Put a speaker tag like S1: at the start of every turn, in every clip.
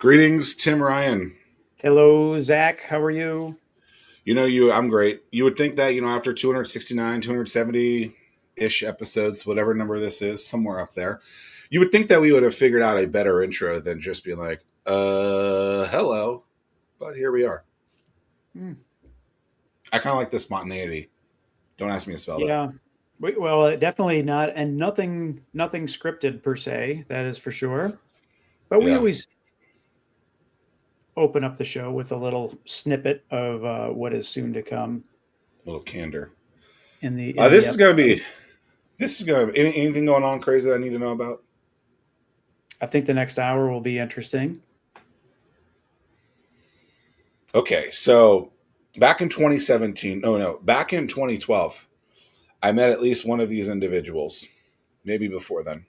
S1: Greetings, Tim Ryan.
S2: Hello, Zach. How are you?
S1: I'm great. You would think that, after 269, 270-ish episodes, whatever number this is, somewhere up there, you would think that we would have figured out a better intro than just being like, hello. But here we are.
S2: Hmm.
S1: I kind of like the spontaneity. Don't ask me to spell that.
S2: Yeah. Well, definitely not, and nothing scripted per se. That is for sure. But we
S1: Yeah,
S2: always open up the show with a little snippet of what is soon to come
S1: a little candor.
S2: in the
S1: Uh,
S2: in the
S1: this is going to
S2: episode.
S1: be, anything going on crazy that I need to know about?
S2: I think the next hour will be interesting.
S1: Okay, so back in 2017, no, back in 2012, I met at least one of these individuals, maybe before then,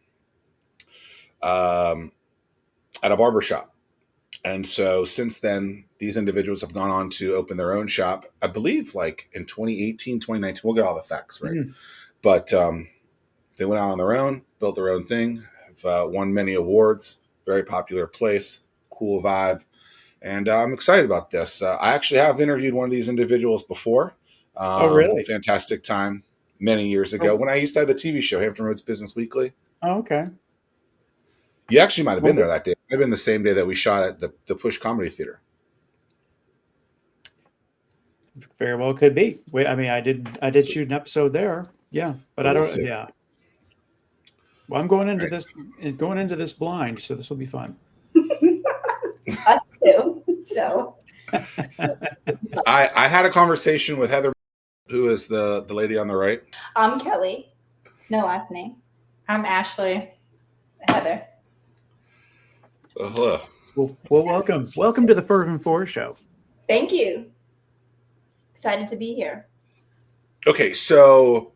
S1: um, at a barbershop. And so since then, these individuals have gone on to open their own shop, I believe like in 2018, 2019. We'll get all the facts right.
S2: Mhm.
S1: But they went out on their own, built their own thing, have won many awards, very popular place, cool vibe. And I'm excited about this. I actually have interviewed one of these individuals before.
S2: Oh, really?
S1: Fantastic time many years ago
S2: Oh,
S1: when I used to have the TV show, Hampton Roads Business Weekly.
S2: oh, okay.
S1: You actually might have
S2: Well,
S1: been there that day. It might have been the same day that we shot at the Push Comedy Theater.
S2: very well could be. Wait, I mean, I did shoot an episode there. Yeah, but
S1: So
S2: I
S1: we'll
S2: don't.
S1: see.
S2: Yeah. Well, I'm going into
S1: Right.
S2: this blind, so this will be fun.
S3: Us too. So
S1: I had a conversation with Heather, who is the lady on the right.
S3: I'm Kelly. No last name.
S4: I'm Ashley.
S3: Heather.
S1: Hello.
S2: Well, welcome to the Fervent Four Show.
S3: Thank you. Excited to be here.
S1: Okay, so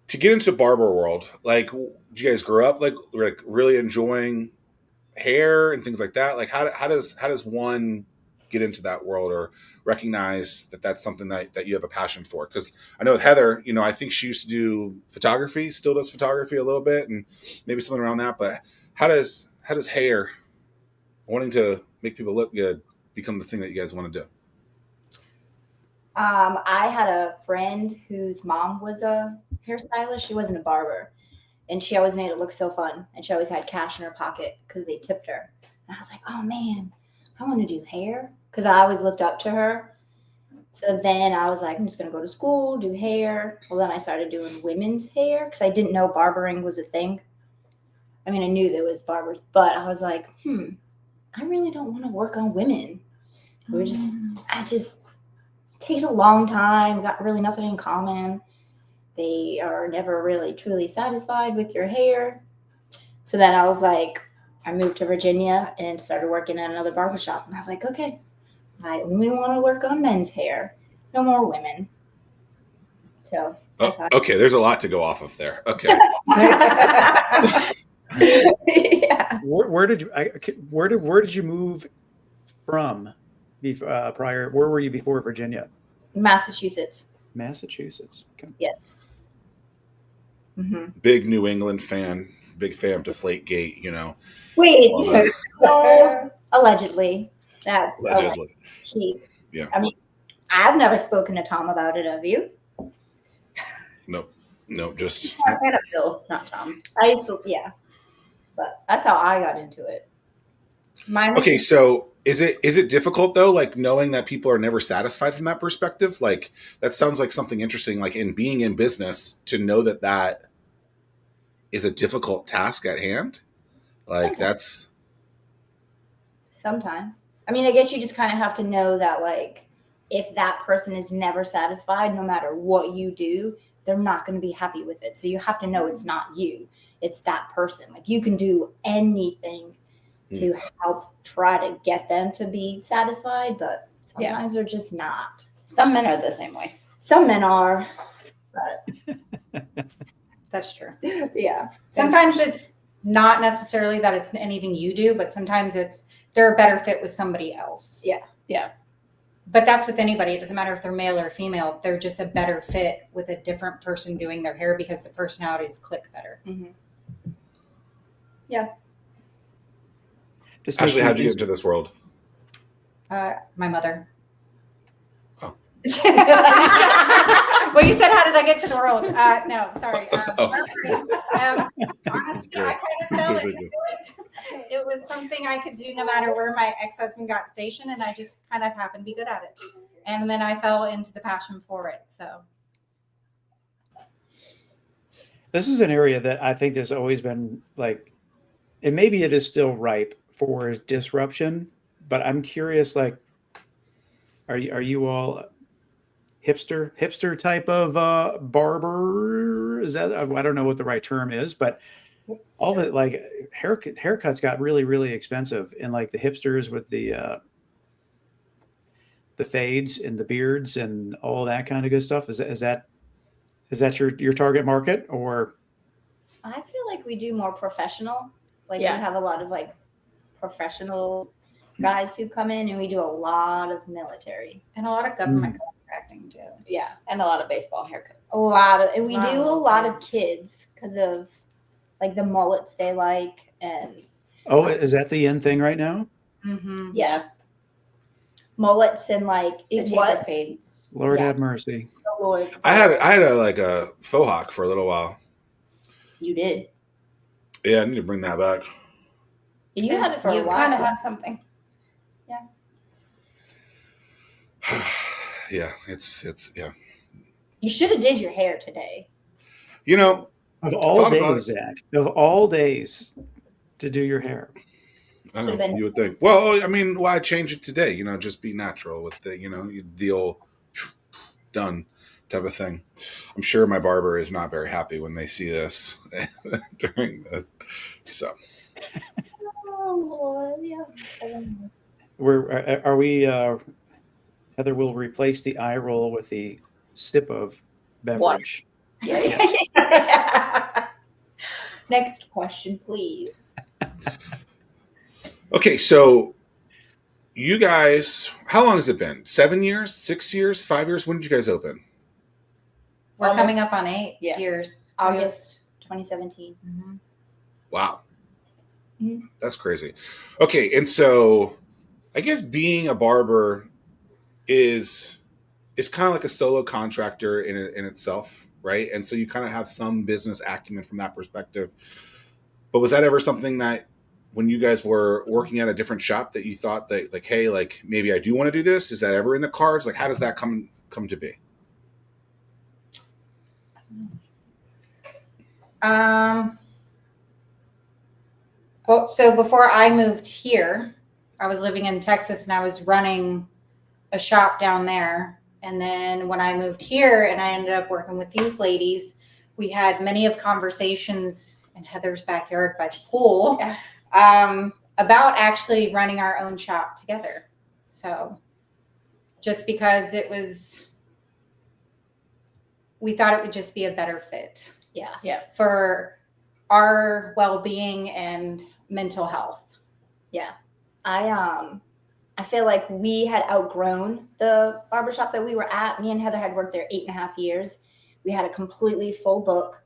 S1: to get into barber world, like, did you guys grow up like really enjoying hair and things like that? Like, how does one get into that world or recognize that that's something that you have a passion for? Because I know with Heather, I think she used to do photography, still does photography a little bit, and maybe something around that. But how does hair, wanting to make people look good, become the thing that you guys want to do?
S3: I had a friend whose mom was a hairstylist. She wasn't a barber. And she always made it look so fun. And she always had cash in her pocket because they tipped her. And I was like, oh man, I want to do hair. Because I always looked up to her. So then I was like, I'm just going to go to school, do hair. Well, then I started doing women's hair because I didn't know barbering was a thing. I mean, I knew there was barbers, but I was like, I really don't want to work on women. Takes a long time. We got really nothing in common. They are never really truly satisfied with your hair. So then I was like, I moved to Virginia and started working at another barbershop. And I was like, okay, I only want to work on men's hair. No more women. So
S1: Okay, there's a lot to go off of there. Okay.
S3: yeah.
S2: Where did you move from? Prior, where were you before Virginia?
S3: Massachusetts.
S2: Massachusetts. Okay.
S3: Yes. Mm-hmm.
S1: Big New England fan, big fan of Deflategate,
S3: Wait.
S1: all that.
S3: So, allegedly. That's
S1: Allegedly.
S3: Yeah. I mean, I've never spoken to Tom about it, have you?
S1: Nope, just
S3: And Bill, not Tom. Yeah. But that's how I got into it.
S1: okay. So is it difficult though, like knowing that people are never satisfied from that perspective? Like that sounds like something interesting. Like in being in business, to know that is a difficult task at hand. Like that's
S3: sometimes. I mean, I guess you just kind of have to know that, like, if that person is never satisfied, no matter what you do, they're not going to be happy with it. So you have to know it's not you, it's that person. Like, you can do anything to help try to get them to be satisfied, but sometimes they're just not.
S4: Some men are the same way.
S3: Some men are, but
S4: That's true.
S3: yeah.
S4: Sometimes it's not necessarily that it's anything you do, but sometimes they're a better fit with somebody else.
S3: Yeah.
S4: But that's with anybody. It doesn't matter if they're male or female. They're just a better fit with a different person doing their hair because the personalities click better.
S3: Mm-hmm. Yeah.
S2: Just
S1: Ashley,
S2: makes me
S1: how'd you get
S2: think-
S1: into this world?
S4: My mother.
S1: Oh.
S4: Well, you said, how did I get to the world? No, sorry.
S1: Oh.
S4: Honestly,
S1: great.
S4: I kind of
S1: This is
S4: fell
S1: really
S4: into it. It was something I could do no matter where my ex-husband got stationed, and I just kind of happened to be good at it. And then I fell into the passion for it. So
S2: This is an area that I think there's always been like, and maybe it is still ripe for disruption, but I'm curious, like, are you all hipster type of barber? Is that, I don't know what the right term is, but all the like haircuts got really expensive, and like the hipsters with the fades and the beards and all that kind of good stuff. Is that your target market, or?
S3: I feel like we do more professional. Like
S5: Yeah.
S3: we have a lot of like professional guys who come in, and we do a lot of military.
S4: and a lot of government contracting too.
S3: Yeah,
S5: And a lot of baseball haircuts.
S3: a lot of, and we
S4: Lot
S3: do
S4: of
S3: a lot of
S4: kids.
S3: kids because of like the mullets they like, and
S2: Oh, is that the end thing right now?
S4: Mm-hmm.
S3: yeah, mullets and like
S5: The
S3: it
S5: taper
S3: what
S5: fades.
S2: Lord
S3: Yeah.
S2: have mercy.
S3: the Lord.
S1: I had a faux hawk for a little while.
S3: You did.
S1: Yeah, I need to bring that back.
S3: You had it for
S5: You
S3: a while.
S5: kind of have something.
S1: Yeah, it's yeah.
S3: You should have did your hair today.
S1: You know,
S2: Of all
S1: Thought about
S2: days, Zach, of all days to do your hair.
S1: I
S3: Should've
S1: know
S3: been-
S1: you would think. Well, I mean, why change it today? You know, just be natural with the old done type of thing. I'm sure my barber is not very happy when they see this during this. So
S3: Oh Lord, yeah.
S2: Are we Heather will replace the eye roll with the sip of beverage.
S3: Next question, please.
S1: okay, so you guys, how long has it been? 7 years, 6 years, 5 years? When did you guys open?
S4: We're
S3: Almost.
S4: coming up on 8
S5: Yeah.
S4: years.
S3: August 2017.
S4: Mhm.
S1: Wow.
S3: Mhm.
S1: That's crazy. Okay, and so I guess being a barber is kind of like a solo contractor in itself, right? And so you kind of have some business acumen from that perspective. But was that ever something that when you guys were working at a different shop that you thought that like, hey, like maybe I do want to do this? Is that ever in the cards? Like, how does that come to be?
S4: Well, so before I moved here, I was living in Texas and I was running a shop down there. And then when I moved here and I ended up working with these ladies, we had many of conversations in Heather's backyard by the pool about actually running our own shop together. So just because we thought it would just be a better fit
S3: Yeah.
S4: for our well-being and mental health.
S3: Yeah. I feel like we had outgrown the barbershop that we were at. Me and Heather had worked there 8.5 years. We had a completely full book.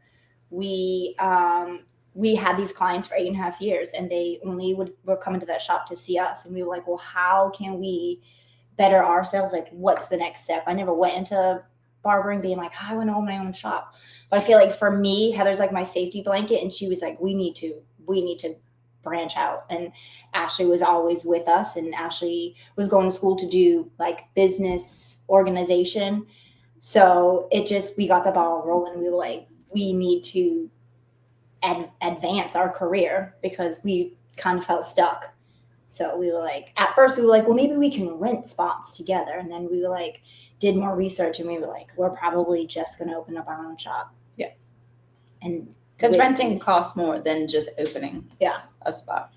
S3: We had these clients for 8.5 years, and they only were coming to that shop to see us. And we were like, well, how can we better ourselves? Like, what's the next step? I never went into barbering being like, I want to own my own shop. But I feel like for me, Heather's like my safety blanket, and she was like, we need to branch out. And Ashley was always with us, and Ashley was going to school to do like business organization. So we got the ball rolling. We were like, we need to advance our career because we kind of felt stuck. So we were like, at first we were like, well, maybe we can rent spots together. And then we were like, did more research, and we were like, we're probably just going to open up our own shop.
S5: Yeah.
S3: And
S5: Because renting costs more than just opening a spot.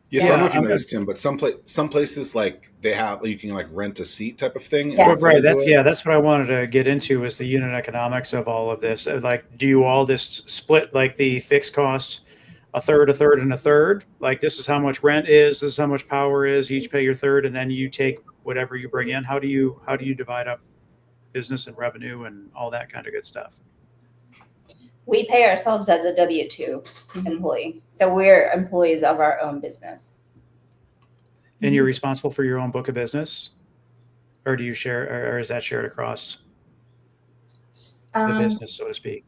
S1: Yes, I don't know if you
S2: Yeah,
S1: know this, Tim, but some places like they have you can like rent a seat type of thing. and
S3: Yeah.
S1: that's how
S2: Right.
S1: they do it.
S2: That's what I wanted to get into is the unit economics of all of this. Like, do you all just split like the fixed cost a third, and a third? Like, this is how much rent is, this is how much power is, you each pay your third, and then you take whatever you bring in. How do you divide up business and revenue and all that kind of good stuff?
S5: We pay ourselves as a W-2 employee. So we're employees of our own business.
S2: And you're responsible for your own book of business, or do you share, or is that shared across the business, so to speak?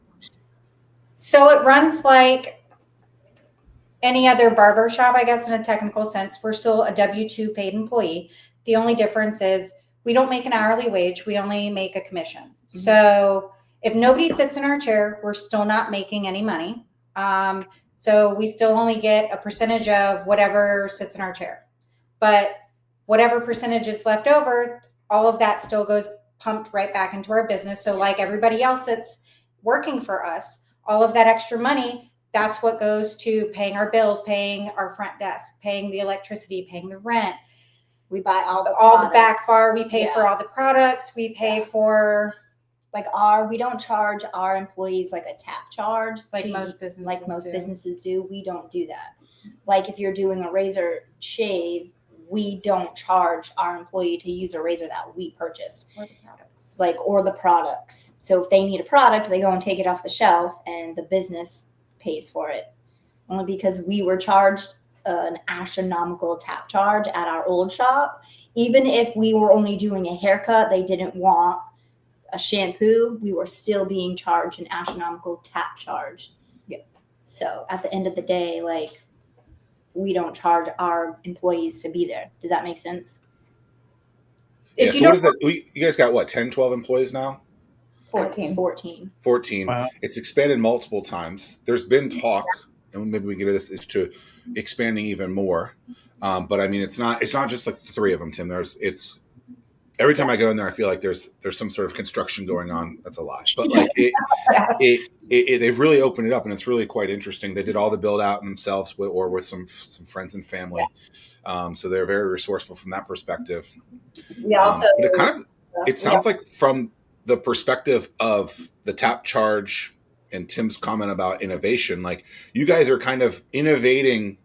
S4: So it runs like any other barber shop, I guess, in a technical sense. We're still a W-2 paid employee. The only difference is we don't make an hourly wage. We only make a commission. Mm-hmm. So if nobody sits in our chair, we're still not making any money. So we still only get a percentage of whatever sits in our chair. But whatever percentage is left over, all of that still goes pumped right back into our business. So like everybody else that's working for us, all of that extra money, that's what goes to paying our bills, paying our front desk, paying the electricity, paying the rent.
S3: We buy all
S4: the back bar. We pay for all the products. We pay for
S3: we don't charge our employees like a tap charge
S4: most
S3: businesses do. We don't do that. Like if you're doing a razor shave, we don't charge our employee to use a razor that we purchased. Or the products. So if they need a product, they go and take it off the shelf and the business pays for it. Only because we were charged an astronomical tap charge at our old shop. Even if we were only doing a haircut, they didn't want a shampoo, we were still being charged an astronomical tap charge. Yeah. So at the end of the day, we don't charge our employees to be there. Does that make sense?
S1: Yeah, so what is that? You guys got what, 10, 12 employees now?
S3: 14.
S1: 14.
S2: Wow.
S1: It's expanded multiple times. There's been talk, and maybe we can get to this, is to expanding even more. But I mean, it's not just like the three of them, Tim. Every time I go in there, I feel like there's some sort of construction going on. That's a lie, but they've really opened it up, and it's really quite interesting. They did all the build out themselves, or with some friends and family. So they're very resourceful from that perspective.
S3: We also,
S1: but it sounds like from the perspective of the tap charge and Tim's comment about innovation, like you guys are kind of innovating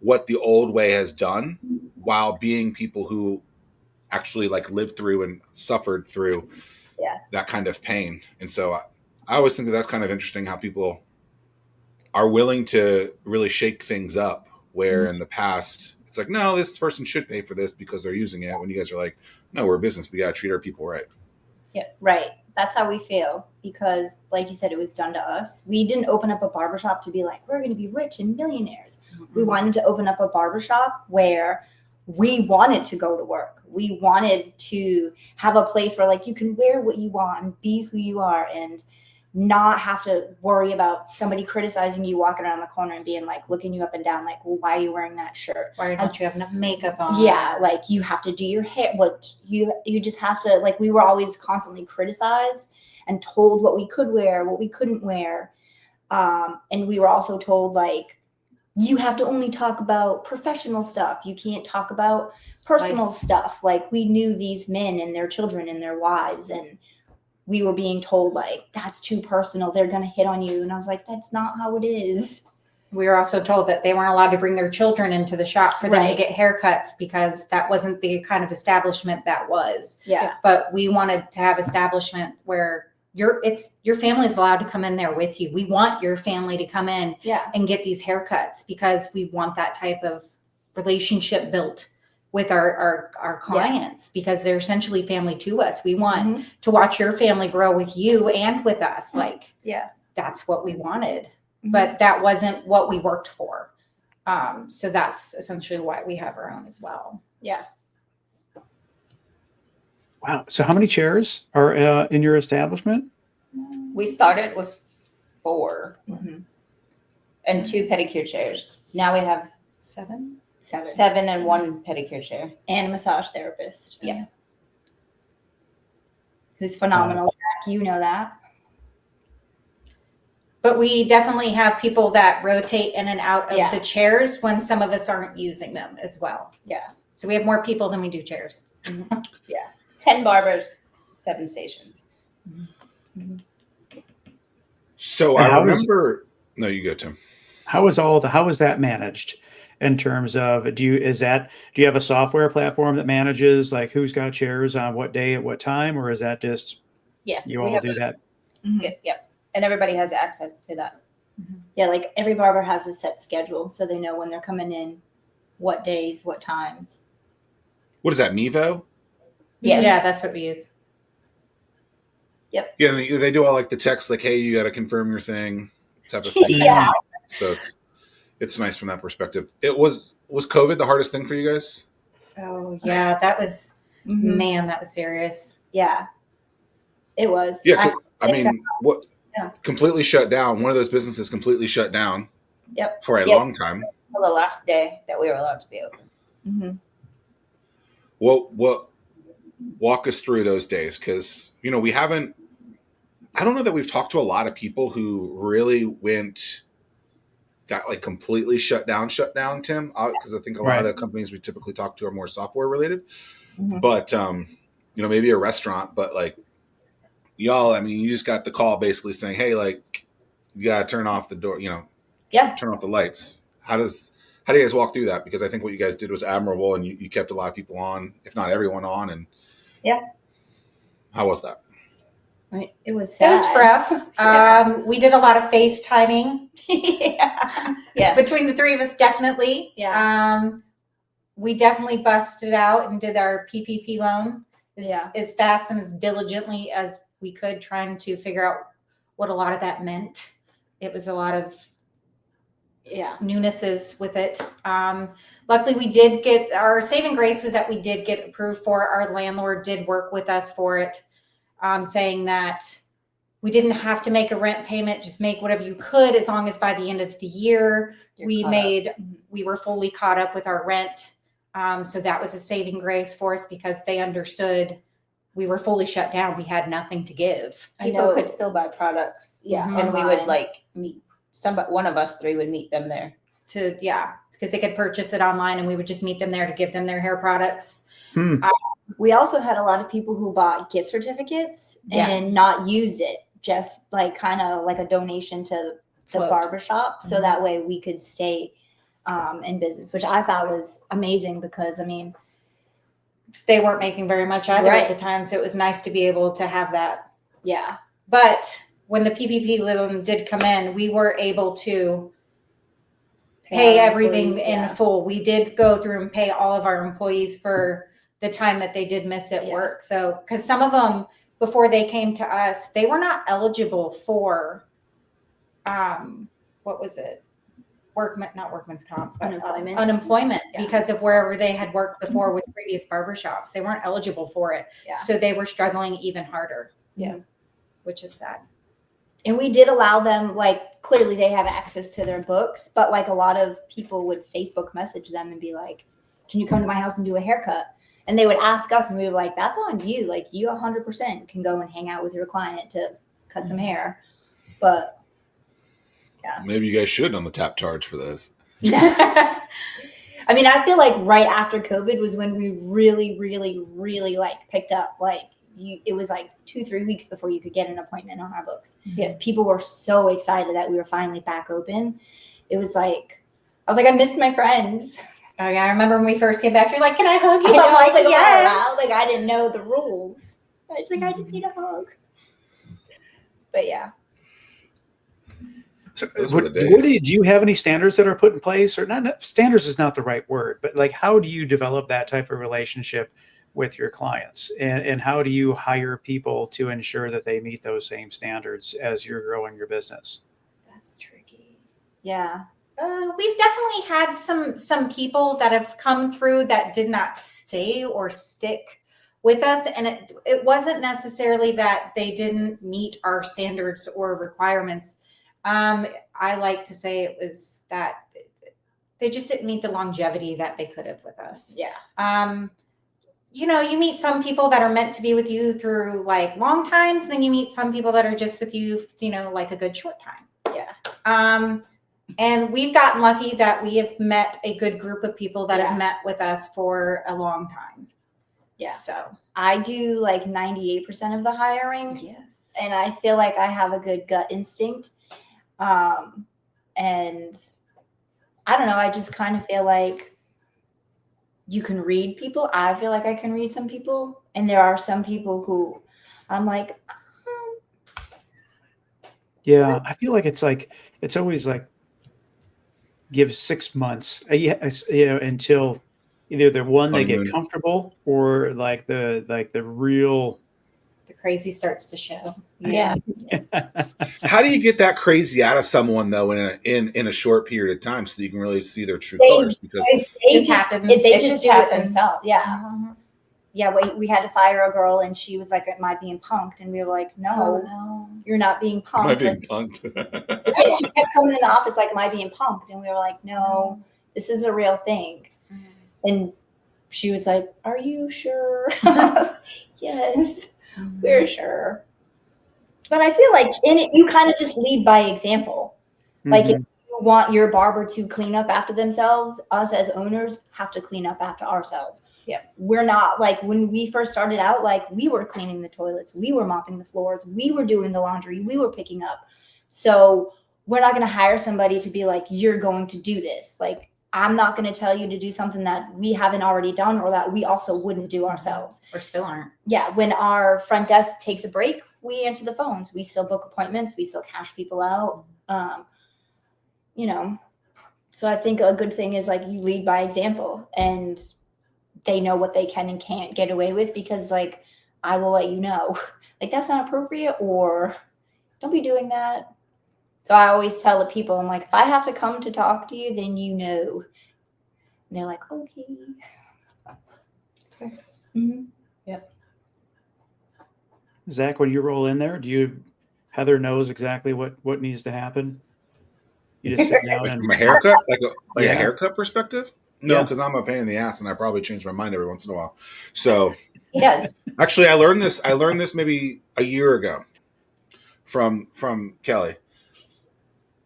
S1: what the old way has done while being people who actually lived through and suffered through that kind of pain. And so I always think that's kind of interesting how people are willing to really shake things up, where in the past it's like, no, this person should pay for this because they're using it. When you guys are like, no, we're a business. We got to treat our people right.
S3: Yeah, right. That's how we feel, because like you said, it was done to us. We didn't open up a barbershop to be like, we're going to be rich and millionaires. Mm-hmm. We wanted to open up a barbershop where we wanted to go to work. We wanted to have a place where you can wear what you want and be who you are and not have to worry about somebody criticizing you walking around the corner and being looking you up and down well, why are you wearing that shirt?
S4: Why don't you have enough makeup on?
S3: Yeah, you have to do your hair. You just have to, we were always constantly criticized and told what we could wear, what we couldn't wear. And we were also told you have to only talk about professional stuff. You can't talk about personal stuff. We knew these men and their children and their wives, and we were being told that's too personal. They're going to hit on you. And I was like, that's not how it is.
S4: We were also told that they weren't allowed to bring their children into the shop for them to get haircuts, because that wasn't the kind of establishment that was.
S3: Yeah.
S4: But we wanted to have establishment where your family is allowed to come in there with you. We want your family to come in and get these haircuts, because we want that type of relationship built with our clients, because they're essentially family to us. We want to watch your family grow with you and with us. That's what we wanted, but that wasn't what we worked for. So that's essentially why we have our own as well.
S3: Yeah.
S2: Wow. So how many chairs are in your establishment?
S5: We started with 4 and 2 pedicure chairs.
S3: Now we have
S4: 7
S5: and 1 pedicure chair.
S3: And a massage therapist. Yeah. Who's phenomenal. Zach, you know that.
S4: But we definitely have people that rotate in and out of the chairs when some of us aren't using them as well.
S3: Yeah.
S4: So we have more people than we do chairs.
S3: Yeah.
S5: 10 barbers, 7 stations.
S1: So I remember. No, you go, Tim.
S2: How is that managed in terms of do you have a software platform that manages who's got chairs on what day at what time, or is that just you all do that?
S5: Yep. And everybody has access to that.
S3: Yeah, every barber has a set schedule, so they know when they're coming in, what days, what times.
S1: what is that, Mevo?
S5: Yes.
S4: Yeah, that's what we use.
S1: Yeah, they do all like the text, like, hey, you got to confirm your thing, type of thing.
S3: Yeah.
S1: So it's nice from that perspective. Was COVID the hardest thing for you guys?
S4: Oh yeah, that was man, that was serious.
S3: Yeah, it was.
S1: Yeah, I mean, what
S3: Yeah.
S1: completely shut down? One of those businesses completely shut down.
S3: Yep.
S1: For a
S5: Yes.
S1: long time.
S5: For the last day that we were allowed to be open.
S3: Mm-hmm.
S1: What walk us through those days? Because we haven't. I don't know that we've talked to a lot of people who really got like completely shut down, Tim, because I think a lot of the companies we typically talk to are more software related.
S3: Mm-hmm.
S1: But maybe a restaurant, but like y'all, I mean, you just got the call basically saying, hey, like you gotta turn off the door, turn off the lights. How do you guys walk through that? Because I think what you guys did was admirable, and you kept a lot of people on, if not everyone on. And how was that?
S3: It was sad.
S4: It was rough.
S3: Yeah.
S4: We did a lot of FaceTiming.
S3: Yeah.
S4: Between the three of us, definitely.
S3: Yeah.
S4: We definitely busted out and did our PPP loan as fast and as diligently as we could, trying to figure out what a lot of that meant. It was a lot of newnesses with it. Luckily, we did get our saving grace was that we did get approved for. Our landlord did work with us for it, saying that we didn't have to make a rent payment, just make whatever you could, as long as by the end of the year we were fully caught up with our rent. So that was a saving grace for us, because they understood we were fully shut down. We had nothing to give.
S5: People could still buy products.
S3: Yeah.
S5: And we would like meet one of us three would meet them there.
S4: Because they could purchase it online, and we would just meet them there to give them their hair products.
S3: We also had a lot of people who bought gift certificates and not used it, just like kind of like a donation to the barbershop. So that way we could stay in business, which I thought was amazing, because I mean,
S4: they weren't making very much either at the time. So it was nice to be able to have that.
S3: Yeah.
S4: But when the PPP loan did come in, we were able to pay everything in full. We did go through and pay all of our employees for the time that they did miss at work. So, because some of them, before they came to us, they were not eligible for, what was it? Not workman's comp, but unemployment because of wherever they had worked before with previous barbershops. They weren't eligible for it. Yeah. So they were struggling even harder.
S3: Yeah.
S4: Which is sad.
S3: And we did allow them, like, clearly they have access to their books, but like a lot of people would Facebook message them and be like, can you come to my house and do a haircut? And they would ask us, and we were like, that's on you. Like, you 100% can go and hang out with your client to cut some hair. But
S1: maybe you guys should on the tap charge for this.
S3: I mean, I feel like right after COVID was when we really, really, really like picked up. Like, it was like 2-3 weeks before you could get an appointment on our books. Yes, people were so excited that we were finally back open. It was like, I was like, I missed my friends.
S4: Oh yeah, I remember when we first came back. You're like, "Can I hug you?"
S3: I'm like, yes. Like, I didn't know the rules. I was like, I just need a hug. But yeah.
S2: So, do you have any standards that are put in place, or not? Standards is not the right word, but like, how do you develop that type of relationship with your clients, and how do you hire people to ensure that they meet those same standards as you're growing your business?
S3: That's tricky. Yeah.
S4: We've definitely had some people that have come through that did not stay or stick with us, and it wasn't necessarily that they didn't meet our standards or requirements. I like to say it was that they just didn't meet the longevity that they could have with us.
S3: Yeah.
S4: You meet some people that are meant to be with you through like long times, then you meet some people that are just with you, like a good short time.
S3: Yeah.
S4: And we've gotten lucky that we have met a good group of people that have met with us for a long time.
S3: Yeah.
S4: So
S3: I do like 98% of the hiring.
S4: Yes.
S3: And I feel like I have a good gut instinct. And I don't know, I just kind of feel like you can read people. I feel like I can read some people, and there are some people who I'm like,
S2: Yeah, I feel like it's always like give 6 months, until Either the one they get
S1: Honeymoon.
S2: comfortable, or like the real.
S4: The crazy starts to show.
S5: Yeah.
S1: How do you get that crazy out of someone though in a short period of time so that you can really see their true
S3: They-
S1: colors? Because
S3: They
S4: Just
S3: just
S4: happens.
S3: they
S4: It
S3: just
S4: just
S3: do it
S4: happens.
S3: themselves. Yeah.
S4: Mhm.
S3: Yeah, we had to fire a girl and she was like, am I being punked? And we were like, no,
S4: no.
S3: you're not being punked.
S1: am I being
S3: Like,
S1: punked?
S3: she kept coming in the office like, am I being punked? And we were like, no, this is a real thing.
S4: Mhm.
S3: And she was like, are you sure? Yes, we're sure. But I feel like in it, you kind of just lead by example. Like if you want your barber to clean up after themselves, us as owners have to clean up after ourselves.
S5: Yeah.
S3: We're not like when we first started out, like we were cleaning the toilets, we were mopping the floors, we were doing the laundry, we were picking up. So we're not going to hire somebody to be like, you're going to do this. Like, I'm not going to tell you to do something that we haven't already done or that we also wouldn't do ourselves.
S4: Or still aren't.
S3: Yeah. When our front desk takes a break, we answer the phones. We still book appointments. We still cash people out. You know, so I think a good thing is like you lead by example and they know what they can and can't get away with because like, I will let you know, like that's not appropriate or don't be doing that. So I always tell the people, I'm like, if I have to come to talk to you, then you know. And they're like, okay. Mm-hmm.
S2: Zach, when you roll in there, Heather knows exactly what needs to happen? You just sit down and
S1: From a haircut, a
S2: Yeah.
S1: haircut perspective? No,
S2: Yeah.
S1: because I'm a pain in the ass, and I probably change my mind every once in a while. So
S3: Yes.
S1: actually, I learned this maybe a year ago from Kelly,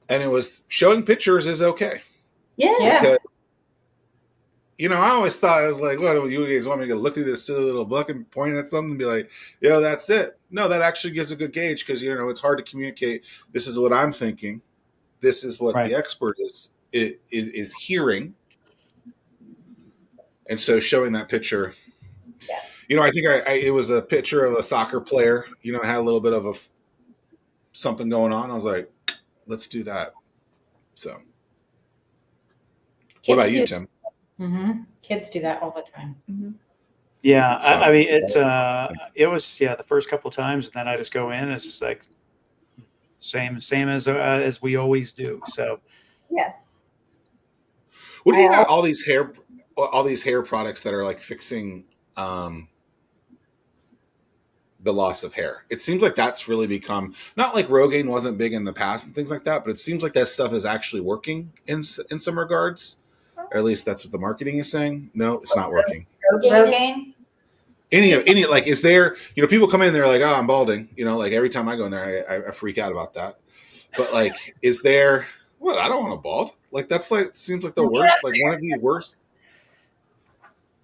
S1: and it was showing pictures is okay.
S3: Yeah.
S1: Because, I always thought I was like, what do you guys want me to look through this silly little book and point at something and be like, that's it? No, that actually gives a good gauge because it's hard to communicate. This is what I'm thinking. This is what
S2: Right.
S1: the expert is hearing. And so showing that picture, I think it was a picture of a soccer player, had a little bit of something going on. I was like, let's do that. So what about you, Tim?
S4: Mm-hmm. Kids do that all the time.
S3: Mm-hmm.
S2: Yeah,
S1: So-
S2: I mean it was the first couple of times, and then I just go in. It's just like same as we always do. So
S1: What do you got? All these hair products that are like fixing the loss of hair. It seems like that's really become not like Rogaine wasn't big in the past and things like that, but it seems like that stuff is actually working in some regards, or at least that's what the marketing is saying. No, it's not working.
S4: Rogaine?
S1: Any like is there? People come in, they're like, oh, I'm balding. Like every time I go in there, I freak out about that. But like, is there? What? I don't want to bald. Like that's like seems like the worst. Like one of the worst.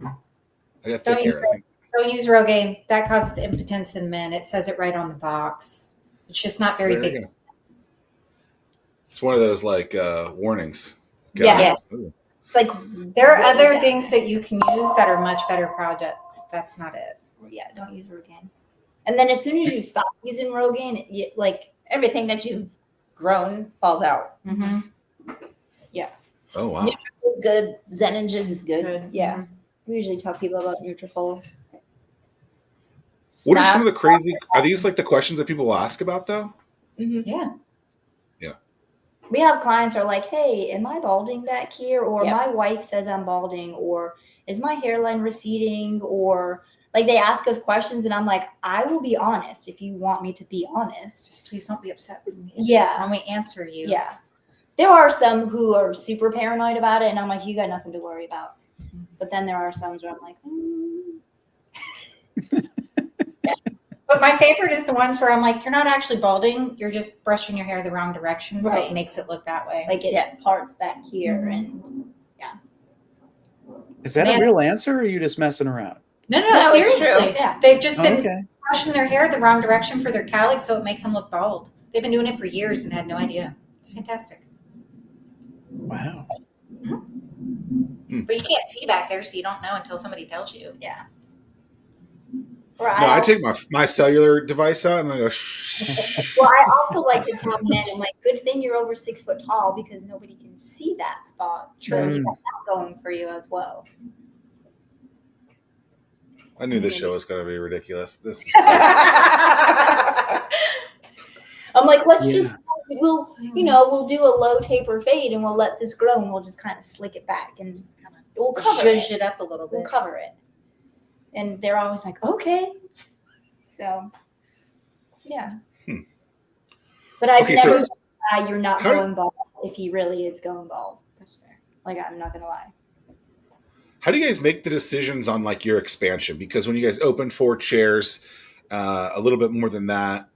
S1: I got thick hair. I think.
S4: Don't use Rogaine. That causes impotence in men. It says it right on the box. It's just not very
S1: There you
S4: big.
S1: go. It's one of those like warnings.
S3: Yeah.
S5: Yes.
S1: Ooh.
S3: It's like
S4: There are other things that you can use that are much better projects. That's not it.
S3: Yeah, don't use Rogaine. And then as soon as you stop using Rogaine, like
S5: Everything that you've grown falls out.
S4: Mm-hmm.
S1: Oh wow.
S5: Nutrafol's good. Xenogen's good.
S4: Good.
S3: Yeah. we usually tell people about Nutrafol.
S1: What are some of the crazy? Are these like the questions that people will ask about though?
S3: Mm-hmm.
S4: Yeah.
S3: We have clients are like, hey, am I balding back here? Or
S5: Yeah.
S3: my wife says I'm balding, or is my hairline receding? Or like they ask us questions and I'm like, I will be honest if you want me to be honest.
S4: Just please don't be upset with me.
S3: Yeah.
S4: When we answer you.
S3: Yeah. There are some who are super paranoid about it and I'm like, you got nothing to worry about. But then there are some where I'm like,
S4: But my favorite is the ones where I'm like, you're not actually balding. You're just brushing your hair the wrong direction. So
S3: Right.
S4: it makes it look that way.
S3: like it parts back here
S4: Mhm.
S3: and
S2: Is that
S4: Man.
S2: a real answer, or are you just messing around?
S4: No,
S5: No, it's
S4: seriously.
S5: true.
S3: Yeah.
S4: They've just
S2: Oh,
S4: been
S2: okay.
S4: brushing their hair the wrong direction for their cowlick, so it makes them look bald. They've been doing it for years and had no idea. It's fantastic.
S2: Wow.
S4: But you can't see back there, so you don't know until somebody tells you.
S3: or
S1: No, I
S3: also-
S1: take my cellular device out and I go. Shh.
S3: Well, I also like to tell men, I'm like, good thing you're over 6 foot tall because nobody can see that spot. So you
S2: Mm.
S3: got that going for you as well.
S1: I knew this show was going to be ridiculous. This is
S3: I'm like, we'll do a low taper fade and we'll let this grow and we'll just kind of slick it back and just kind of we'll cover
S4: it up a little bit.
S3: We'll cover it. And they're always like, okay. So, yeah. But I've never said you're not going bald if he really is going bald. That's fair. Like, I'm not going to lie.
S1: How do you guys make the decisions on like your expansion? Because when you guys opened 4 chairs, a little bit more than that,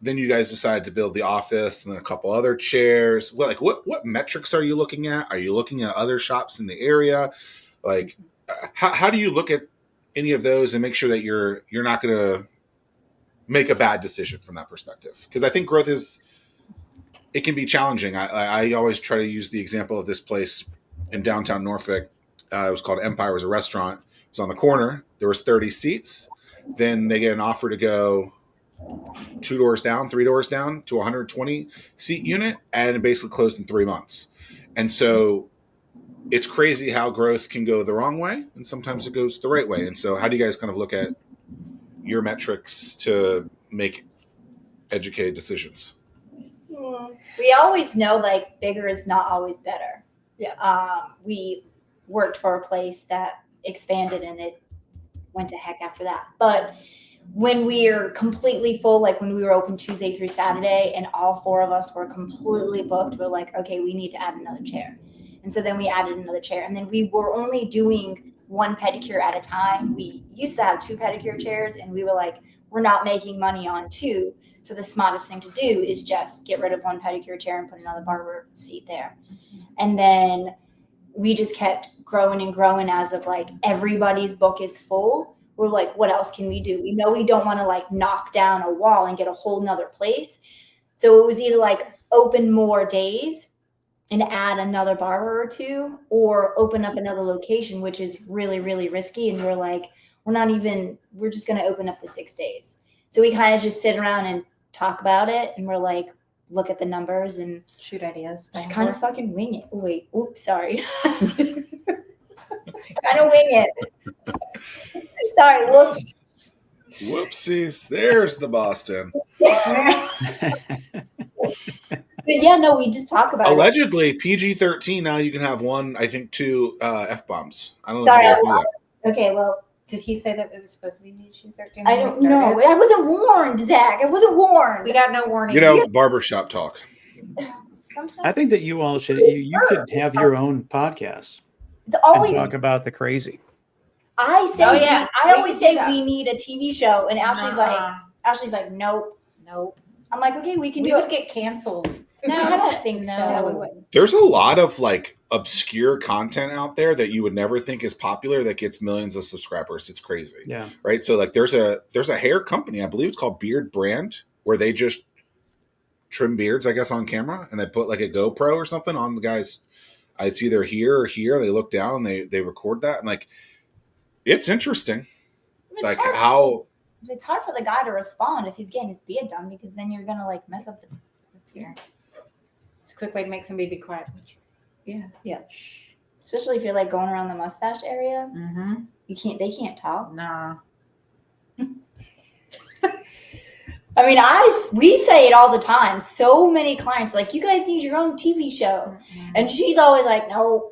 S1: then you guys decided to build the office and then a couple other chairs. Well, like what metrics are you looking at? Are you looking at other shops in the area? Like, how do you look at any of those and make sure that you're not going to make a bad decision from that perspective? Because I think growth it can be challenging. I always try to use the example of this place in downtown Norfolk. It was called Empire. It was a restaurant. It was on the corner. There was 30 seats. Then they get an offer to go 3 doors down to a 120 seat unit, and it basically closed in 3 months. And so it's crazy how growth can go the wrong way, and sometimes it goes the right way. And so how do you guys kind of look at your metrics to make educated decisions?
S3: We always know like bigger is not always better. Yeah. We worked for a place that expanded and it went to heck after that. But when we are completely full, like when we were open Tuesday through Saturday and all 4 of us were completely booked, we're like, okay, we need to add another chair. And so then we added another chair. And then we were only doing 1 pedicure at a time. We used to have 2 pedicure chairs and we were like, we're not making money on 2. So the smartest thing to do is just get rid of 1 pedicure chair and put another barber seat there. And then we just kept growing and growing as of like everybody's book is full. We're like, what else can we do? We know we don't want to like knock down a wall and get a whole nother place. So it was either like open more days and add another barber or 2 or open up another location, which is really, really risky. And we're like, we're just going to open up the 6 days. So we kind of just sit around and talk about it. And we're like, look at the numbers and
S4: shoot ideas.
S3: Just kind of fucking wing it. Wait, oops, sorry. Kind of wing it. Sorry, whoops.
S1: Whoopsies. There's the Boston.
S3: But yeah, no, we just talk about
S1: Allegedly, PG-13 now you can have 1, I think 2 F-bombs. I don't know if you guys knew that.
S3: Okay, well.
S4: Did he say that it was supposed to be PG-13?
S3: I don't know. I wasn't warned, Zach. I wasn't warned.
S4: We got no warning.
S1: You know, barbershop talk.
S2: I think that you all should. You could have your own podcast.
S3: It's always
S2: and talk about the crazy.
S3: I say, I always say we need a TV show, and Ashley's like, nope. I'm like, okay, we can do it.
S4: We would get canceled.
S3: No, I don't think so.
S4: We wouldn't.
S1: There's a lot of like obscure content out there that you would never think is popular that gets millions of subscribers. It's crazy.
S2: Yeah.
S1: Right. So like there's a hair company, I believe it's called Beard Brand, where they just trim beards, I guess, on camera, and they put like a GoPro or something on the guy's. It's either here or here. They look down and they record that. And like, it's interesting. Like how
S3: it's hard for the guy to respond if he's getting his beard done, because then you're gonna like mess up the here.
S4: It's a quick way to make somebody be quiet.
S3: Yeah. Especially if you're like going around the mustache area.
S4: Mm-hmm.
S3: They can't talk.
S4: Nah.
S3: I mean, we say it all the time. So many clients are like, you guys need your own TV show. Mm-hmm. And she's always like, no.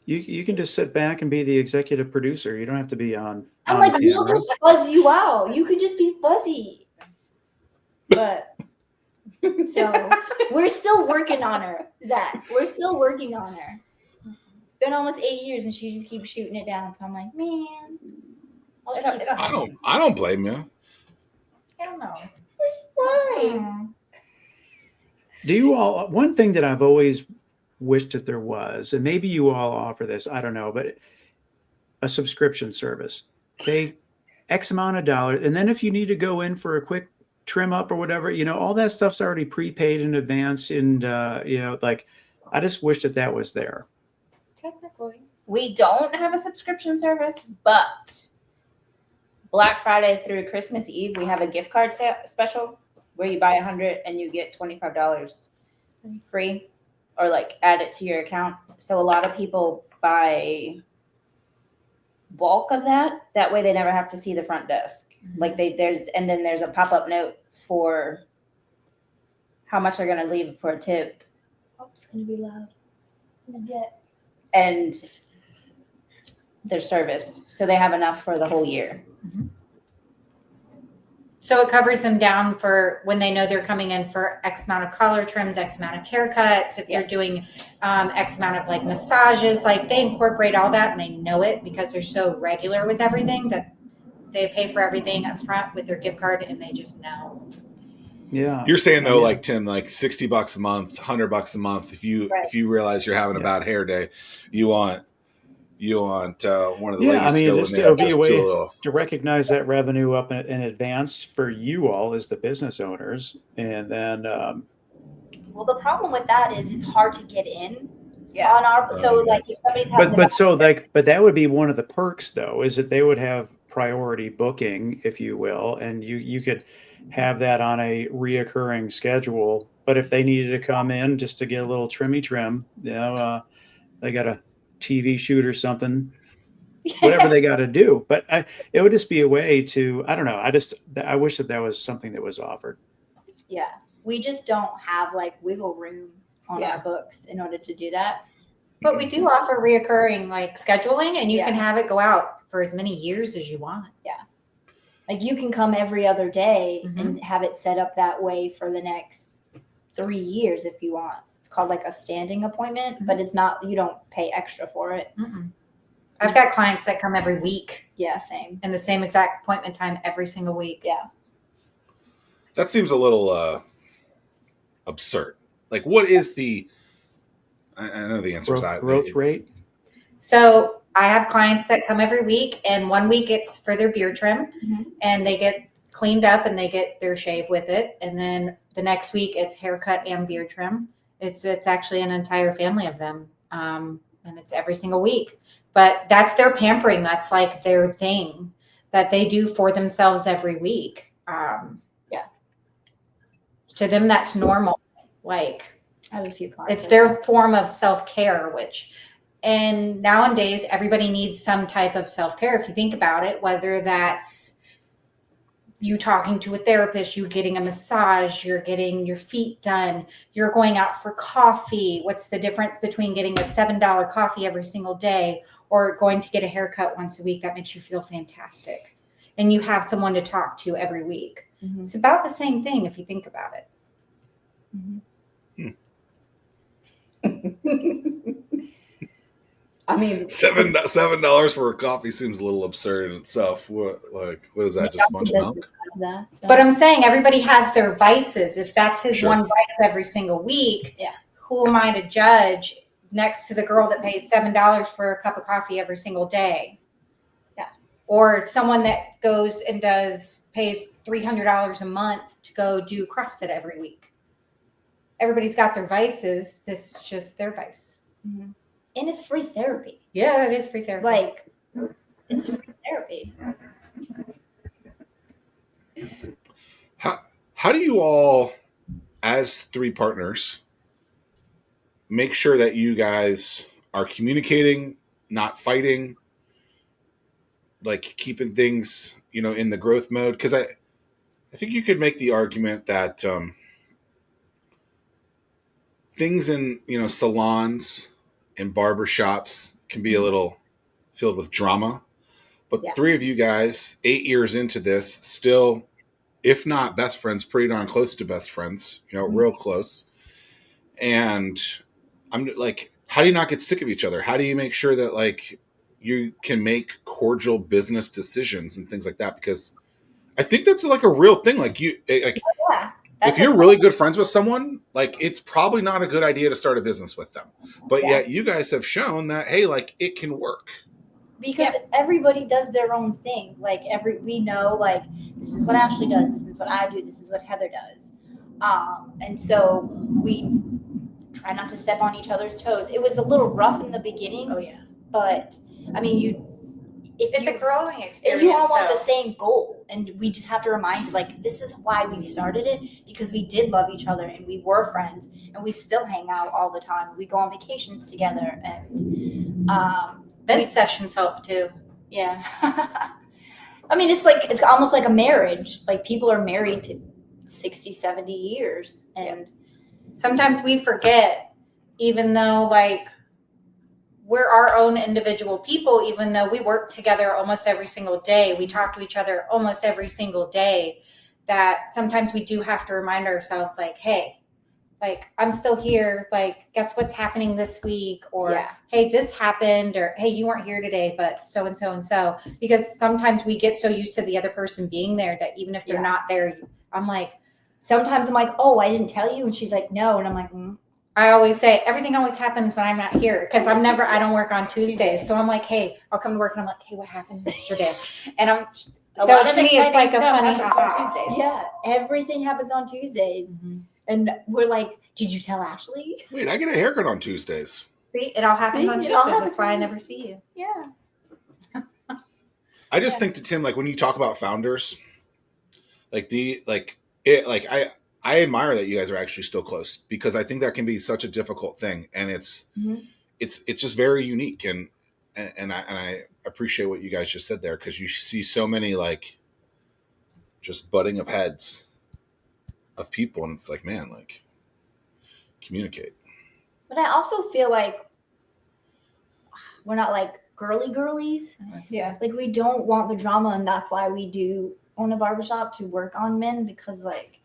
S2: You can just sit back and be the executive producer. You don't have to be on.
S3: I'm like, we'll just fuzz you out. You could just be fuzzy. But so we're still working on her, Zach. We're still working on her. It's been almost 8 years and she just keeps shooting it down. So I'm like, man, I'll just keep it.
S1: I don't blame you.
S4: I don't know.
S3: Why?
S2: Do you all? One thing that I've always wished that there was, and maybe you all offer this, I don't know, but a subscription service. Pay X amount of dollars, and then if you need to go in for a quick trim up or whatever, all that stuff's already prepaid in advance, and like I just wish that was there.
S5: Technically, we don't have a subscription service, but Black Friday through Christmas Eve, we have a gift card special where you buy 100 and you get $25 free, or like add it to your account. So a lot of people buy bulk of that. That way they never have to see the front desk. Like there's a pop-up note for how much they're going to leave for a tip.
S3: Oh, it's going to be loud.
S5: And their service. So they have enough for the whole year.
S4: So it covers them down for when they know they're coming in for X amount of collar trims, X amount of haircuts. If they're doing X amount of like massages, like they incorporate all that and they know it because they're so regular with everything that they pay for everything up front with their gift card and they just know.
S2: Yeah.
S1: You're saying though, like Tim, like $60 a month, $100 a month. If you realize you're having a bad hair day, you want one of the ladies to go in there.
S2: It'll be a way to recognize that revenue up in advance for you all as the business owners, and then.
S3: Well, the problem with that is it's hard to get in. Yeah. On our like if somebody's having
S2: but that would be one of the perks though, is that they would have priority booking, if you will, and you could have that on a reoccurring schedule. But if they needed to come in just to get a little trim, they got a TV shoot or something, whatever they got to do. But it would just be a way to, I don't know. I wish that was something that was offered.
S3: Yeah. We just don't have like wiggle room on our books in order to do that.
S4: But we do offer reoccurring like scheduling and you can have it go out for as many years as you want.
S3: Yeah. Like you can come every other day and have it set up that way for the next 3 years if you want. It's called like a standing appointment, but it's not, you don't pay extra for it.
S4: I've got clients that come every week.
S3: Yeah, same.
S4: And the same exact appointment time every single week.
S3: Yeah.
S1: That seems a little absurd. Like what is I know the answer is
S2: growth rate.
S4: So I have clients that come every week and 1 week it's for their beard trim and they get cleaned up and they get their shave with it. And then the next week it's haircut and beard trim. It's actually an entire family of them. And it's every single week, but that's their pampering. That's like their thing that they do for themselves every week. To them, that's normal. Like
S3: I have a few clients.
S4: It's their form of self-care, and nowadays everybody needs some type of self-care. If you think about it, whether that's you talking to a therapist, you getting a massage, you're getting your feet done, you're going out for coffee. What's the difference between getting a $7 coffee every single day or going to get a haircut once a week? That makes you feel fantastic. And you have someone to talk to every week. It's about the same thing if you think about it.
S3: I mean,
S1: $7 for a coffee seems a little absurd in itself. What is that? Just a bunch of milk?
S4: But I'm saying everybody has their vices. If that's his one vice every single week, who am I to judge next to the girl that pays $7 for a cup of coffee every single day? Or someone that goes and pays $300 a month to go do CrossFit every week. Everybody's got their vices. That's just their vice.
S3: And it's free therapy.
S4: Yeah, it is free therapy.
S3: Like, it's free therapy.
S1: How do you all, as 3 partners, make sure that you guys are communicating, not fighting, like keeping things, in the growth mode? Because I think you could make the argument that things in, salons and barbershops can be a little filled with drama. But 3 of you guys, 8 years into this, still, if not best friends, pretty darn close to best friends, real close. And I'm like, how do you not get sick of each other? How do you make sure that like you can make cordial business decisions and things like that? Because I think that's like a real thing. Like if you're really good friends with someone, like it's probably not a good idea to start a business with them. But yet you guys have shown that, hey, like it can work.
S3: Because everybody does their own thing. Like we know, like this is what Ashley does, this is what I do, this is what Heather does. And so we try not to step on each other's toes. It was a little rough in the beginning.
S4: Oh yeah.
S3: But I mean,
S4: it's a growing experience.
S3: You all want the same goal, and we just have to remind you, like, this is why we started it, because we did love each other and we were friends, and we still hang out all the time. We go on vacations together, and
S4: then sessions help too.
S3: Yeah. I mean, it's almost like a marriage. Like people are married to 60, 70 years. And
S4: Sometimes we forget, even though like we're our own individual people, even though we work together almost every single day, we talk to each other almost every single day, that sometimes we do have to remind ourselves like, hey, like I'm still here, like guess what's happening this week, or
S3: Yeah.
S4: hey, this happened, or hey, you weren't here today, but so and so and so. Because sometimes we get so used to the other person being there that even if they're
S3: Yeah.
S4: not there, I'm like,
S3: sometimes I'm like, oh, I didn't tell you. And she's like, no. And I'm like,
S4: I always say everything always happens when I'm not here, because I don't work on Tuesdays. So I'm like, hey, I'll come to work and I'm like, hey, what happened yesterday? And I'm
S5: A
S4: so
S5: lot of
S4: to me it's like a
S5: exciting
S4: funny
S5: stuff happens on Tuesdays.
S3: yeah, everything happens on Tuesdays.
S4: Mhm.
S3: And we're like, did you tell Ashley?
S1: Wait, I get a haircut on Tuesdays.
S4: See, it all happens
S3: See,
S4: on
S3: it all
S4: Tuesdays. That's why I
S3: happens.
S4: never see you.
S3: Yeah.
S1: I just think to Tim, like when you talk about founders, I admire that you guys are actually still close, because I think that can be such a difficult thing, and it's just very unique, and I appreciate what you guys just said there, because you see so many like just butting of heads of people, and it's like, man, like communicate.
S3: But I also feel like we're not like girlies.
S5: Yeah.
S3: Like we don't want the drama, and that's why we do own a barbershop, to work on men, because like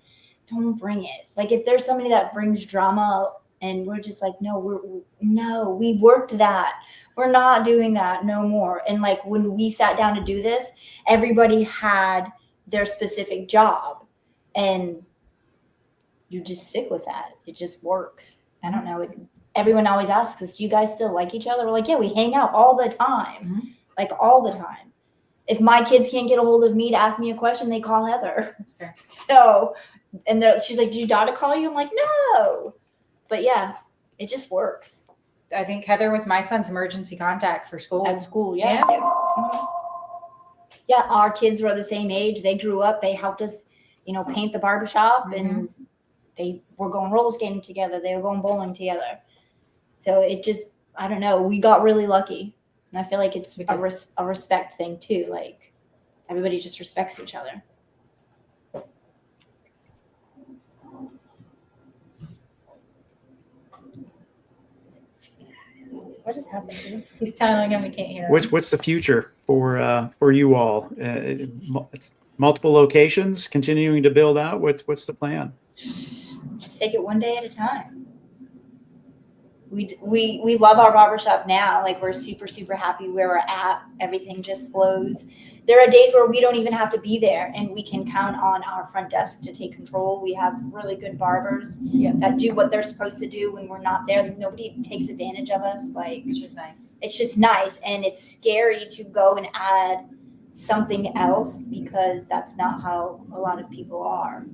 S3: don't bring it. Like if there's somebody that brings drama and we're just like, no, we worked that. We're not doing that no more. And like when we sat down to do this, everybody had their specific job, and you just stick with that. It just works. I don't know. Everyone always asks us, do you guys still like each other? We're like, yeah, we hang out all the time. Like all the time. If my kids can't get a hold of me to ask me a question, they call Heather.
S4: That's fair.
S3: So, and she's like, did your daughter call you? I'm like, no. But yeah, it just works.
S4: I think Heather was my son's emergency contact for school.
S3: At school, yeah.
S4: Yeah.
S3: Mhm. Yeah, our kids were the same age. They grew up. They helped us, paint the barbershop, and they were going roller skating together. They were going bowling together. So it just, I don't know. We got really lucky. And I feel like it's a respect thing too. Like everybody just respects each other.
S5: What is happening?
S4: He's telling him we can't hear him.
S2: What's the future for you all? It's multiple locations, continuing to build out. What's the plan?
S3: Just take it one day at a time. We love our barbershop now. Like we're super, super happy where we're at. Everything just flows. There are days where we don't even have to be there, and we can count on our front desk to take control. We have really good barbers that do what they're supposed to do when we're not there. Nobody takes advantage of us. Like
S4: Which is nice.
S3: it's just nice, and it's scary to go and add something else, because that's not how a lot of people are.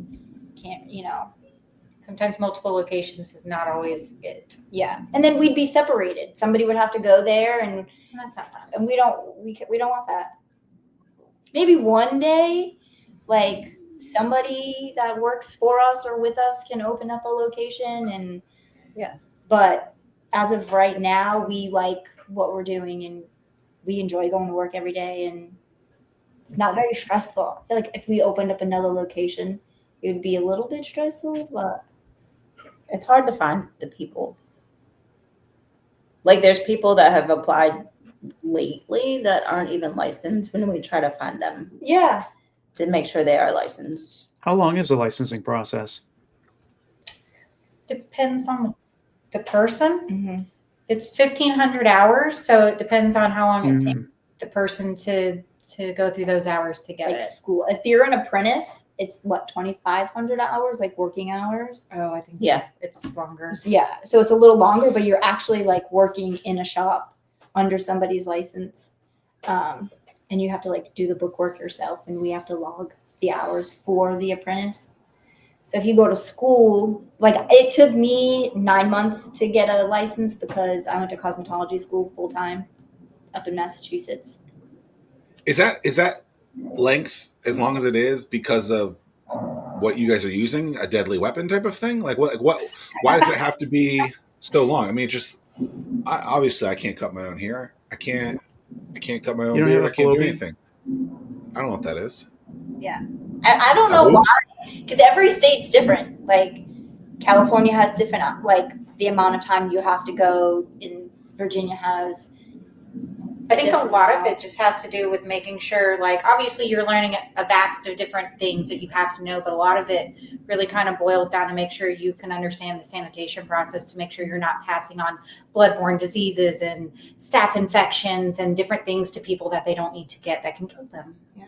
S4: Sometimes multiple locations is not always it.
S3: Yeah, and then we'd be separated. Somebody would have to go there, and
S4: That's not fun.
S3: we don't want that. Maybe one day, like somebody that works for us or with us can open up a location, and but as of right now, we like what we're doing, and we enjoy going to work every day, and it's not very stressful. I feel like if we opened up another location, it would be a little bit stressful, but
S5: It's hard to find the people. Like there's people that have applied lately that aren't even licensed when we try to find them
S3: yeah.
S5: to make sure they are licensed.
S2: How long is the licensing process?
S4: Depends on the person.
S3: Mm-hmm.
S4: It's 1,500 hours, so it depends on how long it
S2: Mm.
S4: takes the person to go through those hours to get
S3: Like
S4: it.
S3: school. If you're an apprentice, it's what, 2,500 hours, like working hours.
S4: Oh, I think
S5: Yeah.
S4: it's longer.
S3: Yeah, so it's a little longer, but you're actually like working in a shop under somebody's license, and you have to like do the bookwork yourself, and we have to log the hours for the apprentice. So if you go to school, like it took me 9 months to get a license, because I went to cosmetology school full time up in Massachusetts.
S1: Is that length as long as it is because of what you guys are using, a deadly weapon type of thing? Like what? Why does it have to be so long? I mean, obviously I can't cut my own hair. I can't. I can't cut my own
S2: You don't
S1: beard.
S2: have
S1: I
S2: a
S1: can't do
S2: floaty?
S1: anything. I don't know what that is.
S3: Yeah. I don't know
S1: Oh.
S3: why, because every state's different. Like California has different, like the amount of time you have to go, and Virginia has.
S4: I think a
S3: different
S4: lot of
S3: amount.
S4: it just has to do with making sure, like, obviously you're learning a vast of different things that you have to know, but a lot of it really kind of boils down to make sure you can understand the sanitation process to make sure you're not passing on bloodborne diseases and staph infections and different things to people that they don't need to get that can kill them. Yeah,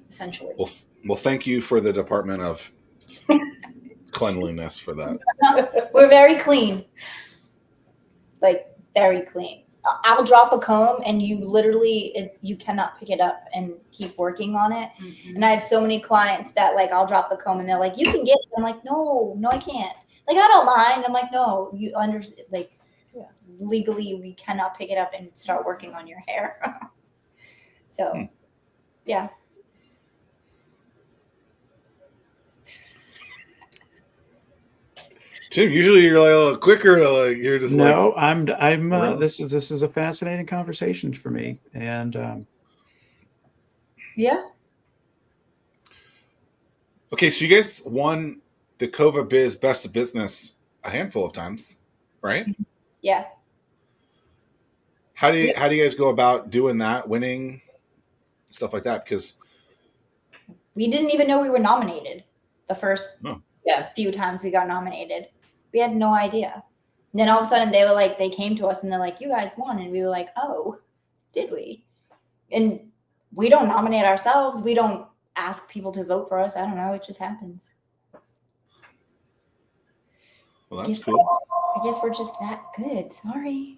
S4: essentially.
S1: Well, thank you for the Department of Cleanliness for that.
S3: We're very clean. Like very clean. I'll drop a comb and you cannot pick it up and keep working on it.
S4: Mm-hmm.
S3: And I have so many clients that like I'll drop the comb and they're like, you can get it. I'm like, no, I can't. Like I don't mind. I'm like, no, you understand. Like legally, we cannot pick it up and start working on your hair. So, yeah.
S1: Tim, usually you're like a little quicker. You're just
S2: No,
S1: like
S2: I'm.
S1: Really?
S2: This is a fascinating conversation for me, and
S3: Yeah.
S1: okay. So you guys won the Kova Biz Best of Business a handful of times, right?
S3: Yeah.
S1: How do you guys go about doing that, winning stuff like that? Because
S3: We didn't even know we were nominated the first
S1: Oh.
S3: few times we got nominated. We had no idea. And then all of a sudden they came to us and they're like, you guys won. And we were like, oh, did we? And we don't nominate ourselves. We don't ask people to vote for us. I don't know. It just happens.
S1: well, that's cool.
S3: I guess we're just that good. Sorry.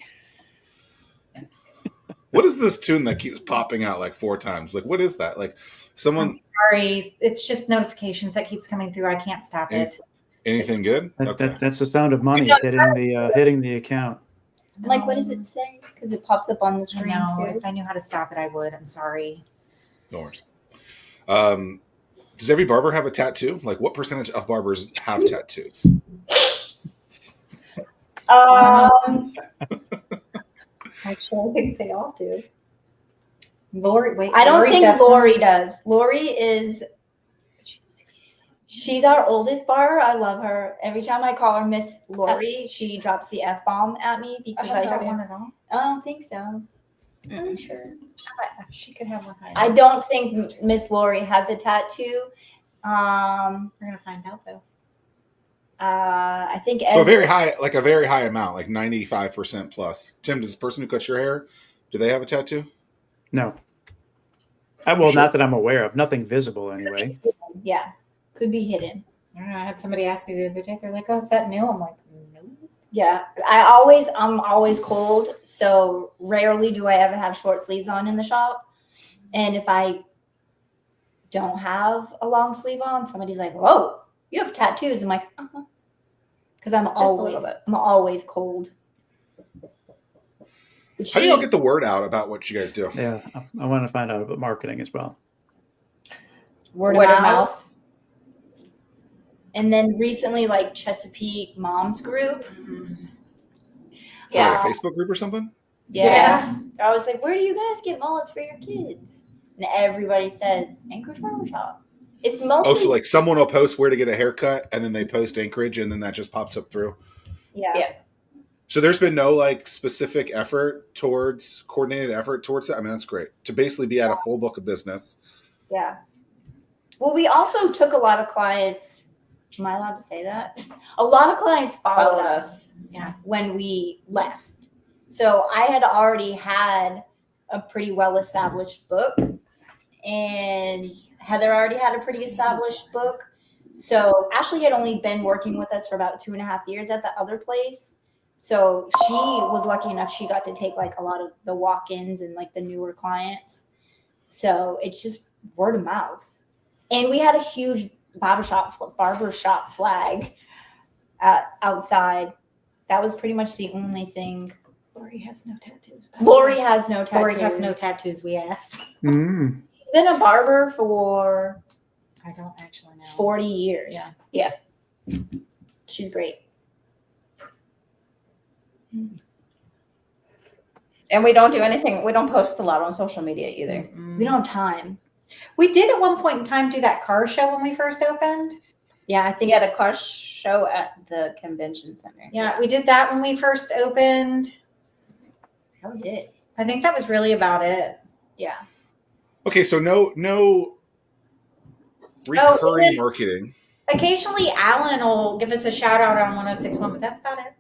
S1: What is this tune that keeps popping out like 4 times? Like, what is that? Like, someone
S4: Sorry, it's just notifications that keeps coming through. I can't stop it.
S1: anything good?
S2: that's the sound of money hitting the account.
S3: I'm like, what does it say? Because it pops up on the screen
S4: No,
S3: too.
S4: if I knew how to stop it, I would. I'm sorry.
S1: No worries. Does every barber have a tattoo? Like, what percentage of barbers have tattoos?
S3: Actually, I think they all do.
S4: Lori,
S3: I don't
S4: Lori
S3: think
S4: doesn't.
S3: Lori does. She's our oldest barber. I love her. Every time I call her Miss Lori, she drops the F-bomb at me because
S4: I don't want it all.
S3: I don't think so. I'm sure.
S4: She could have one.
S3: I don't think Miss Lori has a tattoo.
S4: We're gonna find out though.
S3: I think
S1: So a very high amount, like 95% plus. Tim, does the person who cuts your hair, do they have a tattoo?
S2: No. Well,
S1: Sure.
S2: not that I'm aware of. Nothing visible anyway.
S3: Yeah, could be hidden.
S4: I don't know. I had somebody ask me the other day. They're like, "Oh, is that new?" I'm like, "No."
S3: Yeah, I'm always cold, so rarely do I ever have short sleeves on in the shop. And if I don't have a long sleeve on, somebody's like, "Whoa, you have tattoos." I'm like, "Uh-huh," because I'm
S5: Just a little bit.
S3: always cold.
S1: How do y'all get the word out about what you guys do?
S2: Yeah, I want to find out about marketing as well.
S3: Word of mouth? And then recently, like Chesapeake Moms Group.
S1: So like a Facebook group or something?
S3: Yes. I was like, where do you guys get mullets for your kids? And everybody says Anchorage Barbershop. It's mostly.
S1: Oh, so like someone will post where to get a haircut, and then they post Anchorage, and then that just pops up through.
S3: Yeah.
S1: So there's been no like specific coordinated effort towards that. I mean, that's great to basically be at a full book of business.
S3: Yeah. Well, we also took a lot of clients. Am I allowed to say that? A lot of clients followed us.
S4: Yeah.
S3: When we left. So I had already had a pretty well-established book, and Heather already had a pretty established book. So Ashley had only been working with us for about 2.5 years at the other place. So she was lucky enough she got to take like a lot of the walk-ins and like the newer clients. So it's just word of mouth. And we had a huge barbershop flag outside. That was pretty much the only thing.
S4: Lori has no tattoos.
S3: Lori has no tattoos.
S4: Lori has no tattoos. We asked.
S2: Mm.
S3: She's been a barber for
S4: I don't actually know.
S3: 40 years.
S4: Yeah.
S3: She's great.
S5: And we don't do anything. We don't post a lot on social media either.
S3: We don't have time.
S4: We did at one point in time do that car show when we first opened.
S3: Yeah, I think
S5: Yeah, the car show at the convention center.
S4: Yeah, we did that when we first opened.
S3: that was it.
S4: I think that was really about it.
S3: Yeah.
S1: Okay, so no recurring marketing.
S4: Occasionally, Alan will give us a shout out on 106.1, but that's about it.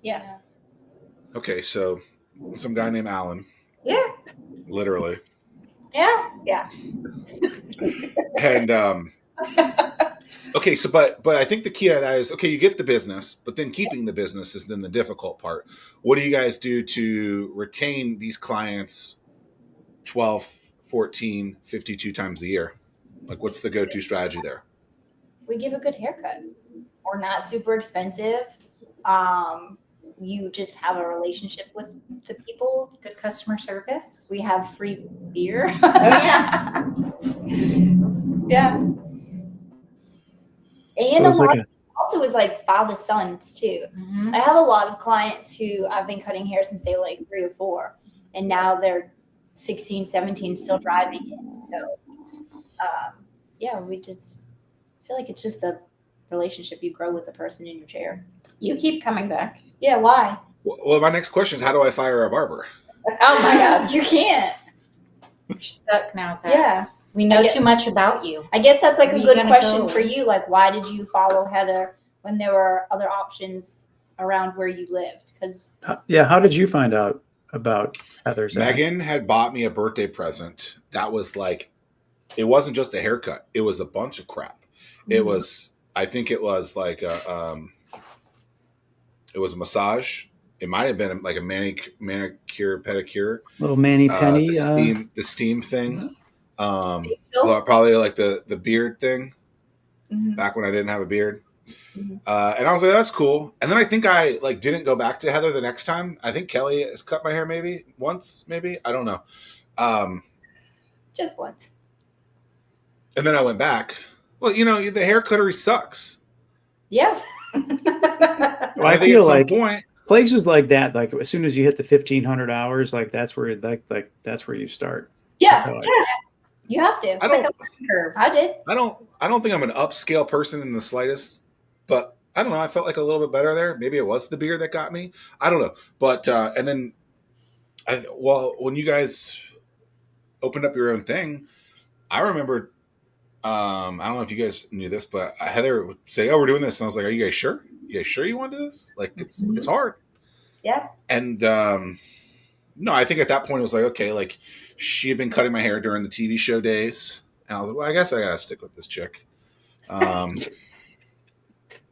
S5: Yeah.
S1: Okay, so some guy named Alan,
S4: Yeah.
S1: literally,
S4: Yeah.
S1: and okay, so but I think the key to that is, okay, you get the business, but then keeping the business is then the difficult part. What do you guys do to retain these clients 12, 14, 52 times a year? Like, what's the go-to strategy there?
S3: We give a good haircut. We're not super expensive. You just have a relationship with the people.
S4: Good customer service.
S3: We have free beer.
S4: Yeah.
S3: Yeah. And
S2: So it's like
S3: also is like father sons too.
S4: Mm-hmm.
S3: I have a lot of clients who I've been cutting hair since they were like 3 or 4, and now they're 16, 17, still driving it. So, yeah, we just feel like it's just the relationship you grow with the person in your chair.
S5: You keep coming back.
S3: Yeah, why?
S1: Well, my next question is, how do I fire a barber?
S3: Oh my God, you can't.
S4: You're stuck now, Zach.
S3: Yeah.
S4: We know too much about you.
S3: I guess that's like
S4: Where
S3: a
S4: you
S3: good
S4: gonna
S3: question
S4: go?
S3: for you. Like, why did you follow Heather when there were other options around where you lived? Because
S2: yeah, how did you find out about Heather's?
S1: Megan had bought me a birthday present that was like, it wasn't just a haircut, it was a bunch of crap. It was, I think it was like it was a massage. It might have been like a manicure, pedicure.
S2: Little Manny Penny.
S1: The steam thing. Probably like the beard thing. Back when I didn't have a beard. And I was like, that's cool. And then I think I like didn't go back to Heather the next time. I think Kelly has cut my hair maybe once, maybe. I don't know.
S3: just once.
S1: And then I went back. Well, you know, the hair cuttery sucks.
S3: Yeah.
S2: Well, I
S1: think
S2: feel
S1: at some
S2: like
S1: point,
S2: places like that, like as soon as you hit the 1,500 hours, like that's where that's where you start.
S3: Yeah.
S2: That's how
S3: You have to.
S1: I don't
S4: Curve.
S3: I did.
S1: I don't think I'm an upscale person in the slightest, but I don't know. I felt like a little bit better there. Maybe it was the beer that got me. I don't know. But and then, when you guys opened up your own thing, I remember. I don't know if you guys knew this, but Heather would say, "Oh, we're doing this," and I was like, "Are you guys sure? You guys sure you want to do this? Like, it's hard."
S3: Yeah.
S1: And no, I think at that point it was like, okay, like she had been cutting my hair during the TV show days, and I was like, well, I guess I gotta stick with this chick.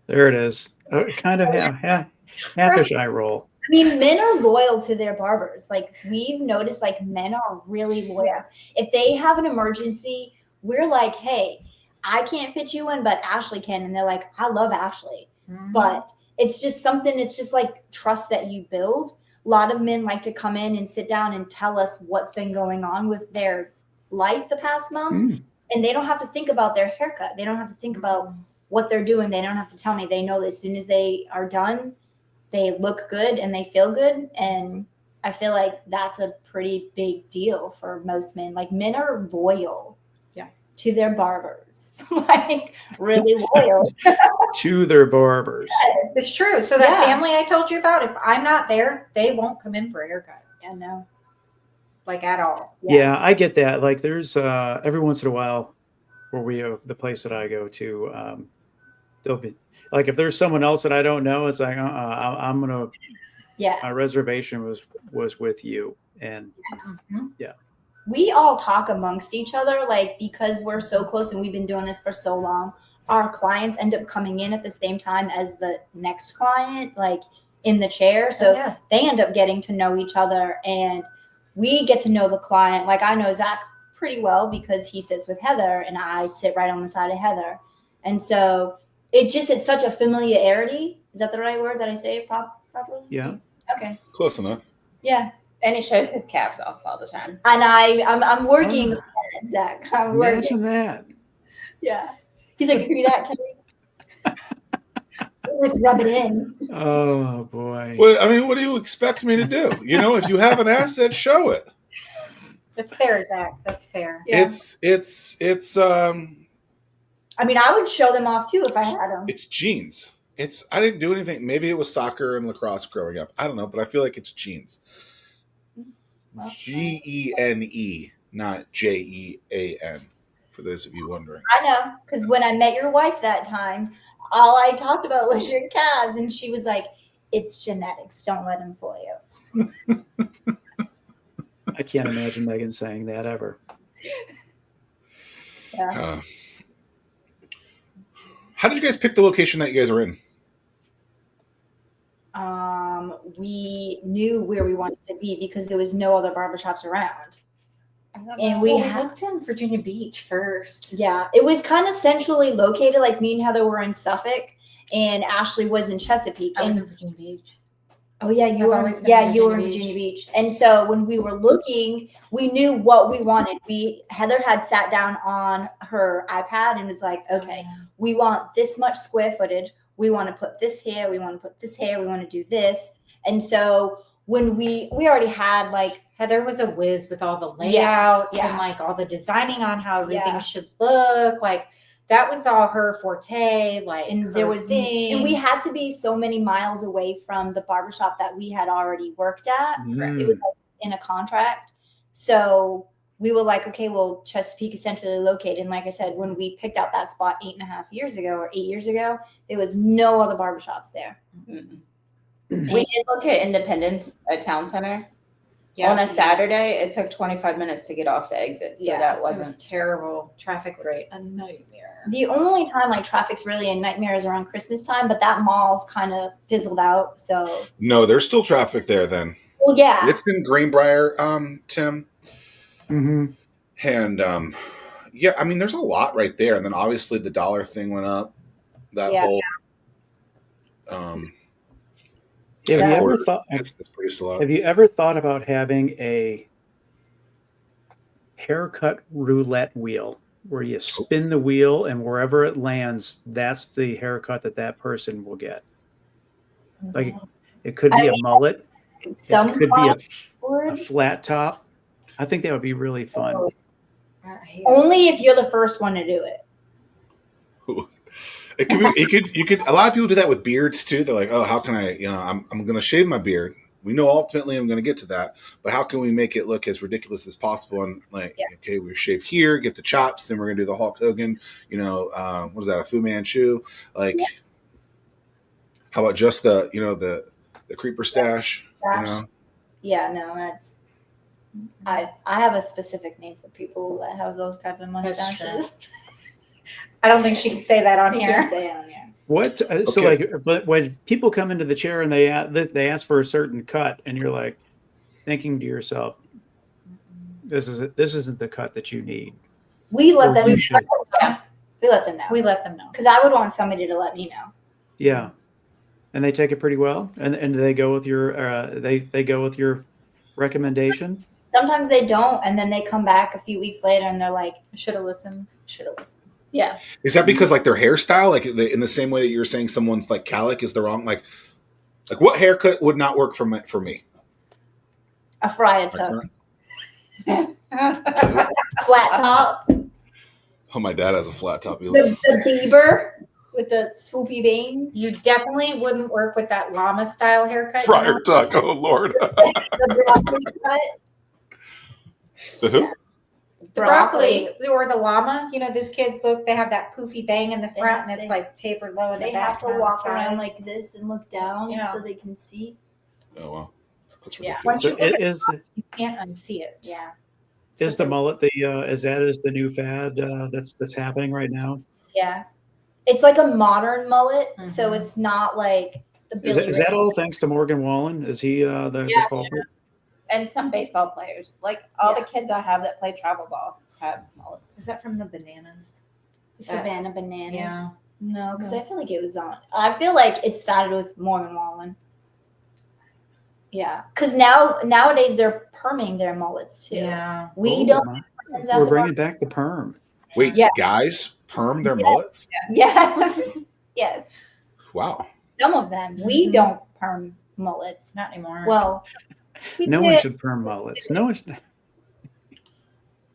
S2: There it is. Kind of halfish eye roll.
S3: I mean, men are loyal to their barbers. Like, we've noticed, like, men are really loyal. If they have an emergency, we're like, hey, I can't fit you in, but Ashley can. And they're like, I love Ashley. But it's just something, it's just like trust that you build. A lot of men like to come in and sit down and tell us what's been going on with their life the past month. And they don't have to think about their haircut. They don't have to think about what they're doing. They don't have to tell me. They know that as soon as they are done, they look good and they feel good. And I feel like that's a pretty big deal for most men. Like, men are loyal to their barbers, like really loyal
S2: to their barbers.
S4: It's true. So that family I told you about, if I'm not there, they won't come in for a haircut.
S3: Yeah, no.
S4: Like, at all.
S2: Yeah, I get that. Like, there's every once in a while where the place that I go to, there'll be like, if there's someone else that I don't know, it's like, I'm gonna.
S3: Yeah.
S2: My reservation was with you, and yeah.
S3: We all talk amongst each other, like, because we're so close and we've been doing this for so long. Our clients end up coming in at the same time as the next client, like in the chair. So they end up getting to know each other, and we get to know the client. Like, I know Zach pretty well because he sits with Heather and I sit right on the side of Heather. And so it's such a familiarity. Is that the right word? Did I say it properly?
S2: Yeah.
S3: Okay.
S1: Close enough.
S3: Yeah.
S5: And he shows his calves off all the time.
S3: And I'm working on it, Zach. I'm working.
S2: Imagine that.
S3: Yeah. He's like, see that, Kelly? Like rub it in.
S2: Oh boy.
S1: Well, I mean, what do you expect me to do? You know, if you have an asset, show it.
S4: That's fair, Zach. That's fair.
S3: Yeah.
S1: It's
S3: I mean, I would show them off too if I had them.
S1: it's genes. I didn't do anything. Maybe it was soccer and lacrosse growing up. I don't know, but I feel like it's genes. GENE, not JEAN. For those of you wondering.
S3: I know, because when I met your wife that time, all I talked about was your calves, and she was like, "It's genetics. Don't let him fool you."
S2: I can't imagine Megan saying that ever.
S3: Yeah.
S1: How did you guys pick the location that you guys are in?
S3: We knew where we wanted to be because there was no other barbershops around. And we
S4: looked in Virginia Beach first.
S3: Yeah, it was kind of centrally located. Like me and Heather were in Suffolk, and Ashley was in Chesapeake.
S4: I was in Virginia Beach.
S3: Oh yeah, you
S4: I've
S3: were.
S4: always been
S3: Yeah,
S4: in
S3: you were in
S4: Virginia
S3: Virginia Beach. And so when we were looking, we knew what we wanted. Heather had sat down on her iPad and was like, "Okay, we want this much square footage. We want to put this here. We want to put this here. We want to do this." And so when we already had like.
S4: Heather was a whiz with all the layouts and like all the designing on how everything should look. Like that was all her forte. Like,
S3: and there was, and we had to be so many miles away from the barbershop that we had already worked at. It was like in a contract. So we were like, okay, well, Chesapeake is centrally located. And like I said, when we picked out that spot 8.5 years ago or 8 years ago, there was no other barbershops there.
S5: Mm-hmm. We did look at Independence at Town Center. Yes. On a Saturday, it took 25 minutes to get off the exit. So that wasn't
S4: terrible. Traffic was a nightmare.
S3: The only time like traffic's really a nightmare is around Christmas time, but that mall's kind of fizzled out. So
S1: no, there's still traffic there then.
S3: Well, yeah.
S1: It's in Greenbrier, Tim.
S2: Mm-hmm.
S1: And yeah, I mean there's a lot right there. And then obviously the dollar thing went up. That whole
S2: Have you ever thought?
S1: It's pretty still out.
S2: Have you ever thought about having a haircut roulette wheel where you spin the wheel and wherever it lands, that's the haircut that person will get? Like it could be a mullet. It could be a flat top. I think that would be really fun.
S3: Only if you're the first one to do it.
S1: It could be, you could, a lot of people do that with beards too. They're like, oh, how can I, I'm going to shave my beard. We know ultimately I'm going to get to that, but how can we make it look as ridiculous as possible? And like, okay, we shave here, get the chops, then we're going to do the Hulk Hogan, what is that? A Fu Manchu? Like, how about just the creeper stash?
S3: Yeah, no, that's, I have a specific name for people that have those type of mustaches.
S4: I don't think she can say that on here.
S2: What? So but when people come into the chair and they ask for a certain cut, and you're like thinking to yourself, this isn't the cut that you need.
S3: We let them know. We let them know.
S4: We let them know
S3: because I would want somebody to let me know.
S2: Yeah, and they take it pretty well, and they go with your they go with your recommendation.
S3: Sometimes they don't, and then they come back a few weeks later and they're like, "Should have listened. Should have listened." Yeah.
S1: Is that because like their hairstyle, like in the same way that you're saying someone's like calic is the wrong, like what haircut would not work for me?
S3: A Friar tuck. Flat top.
S1: Oh, my dad has a flat top.
S3: The Bieber with the swoopy bangs.
S4: You definitely wouldn't work with that llama style haircut.
S1: Friar tuck. Oh Lord.
S3: The broccoli cut.
S1: The who?
S4: The broccoli or the llama, these kids they have that poofy bang in the front and it's like tapered low in the back.
S3: They have to walk around like this and look down so they can see.
S1: Oh, wow. That's ridiculous.
S4: You can't unsee it.
S3: Yeah.
S2: Is the mullet is the new fad that's happening right now?
S3: Yeah. It's like a modern mullet, so it's not like the Billy
S2: Is that all thanks to Morgan Wallen? Is he the culprit?
S5: And some baseball players, like all the kids I have that play travel ball have mullets.
S4: Is that from the Bananas?
S3: Savannah Bananas?
S4: Yeah.
S3: No, because I feel like it was on. I feel like it started with Morgan Wallen. Yeah, because nowadays they're perming their mullets too.
S4: Yeah,
S3: we don't.
S2: We're bringing back the perm.
S1: Wait, guys, perm their mullets?
S3: Yes. Yes.
S1: Wow.
S3: Some of them. We
S4: Mhm.
S3: don't perm mullets.
S4: Not anymore.
S3: Well,
S4: we
S2: No one
S4: did.
S2: should perm mullets. No one should.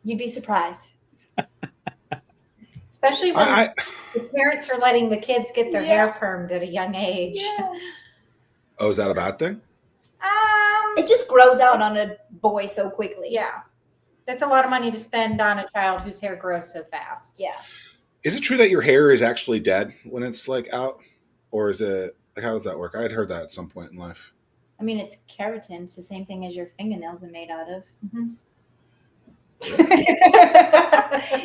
S3: you'd be surprised.
S4: Especially when
S1: I
S4: the parents are letting the kids get their
S3: Yeah.
S4: hair permed at a young age.
S1: oh, is that a bad thing?
S3: It just grows out on a boy so quickly.
S4: Yeah. That's a lot of money to spend on a child whose hair grows so fast.
S3: Yeah.
S1: Is it true that your hair is actually dead when it's like out, or is it like how does that work? I had heard that at some point in life.
S3: I mean, it's keratin. It's the same thing as your fingernails are made out of.
S4: Mhm.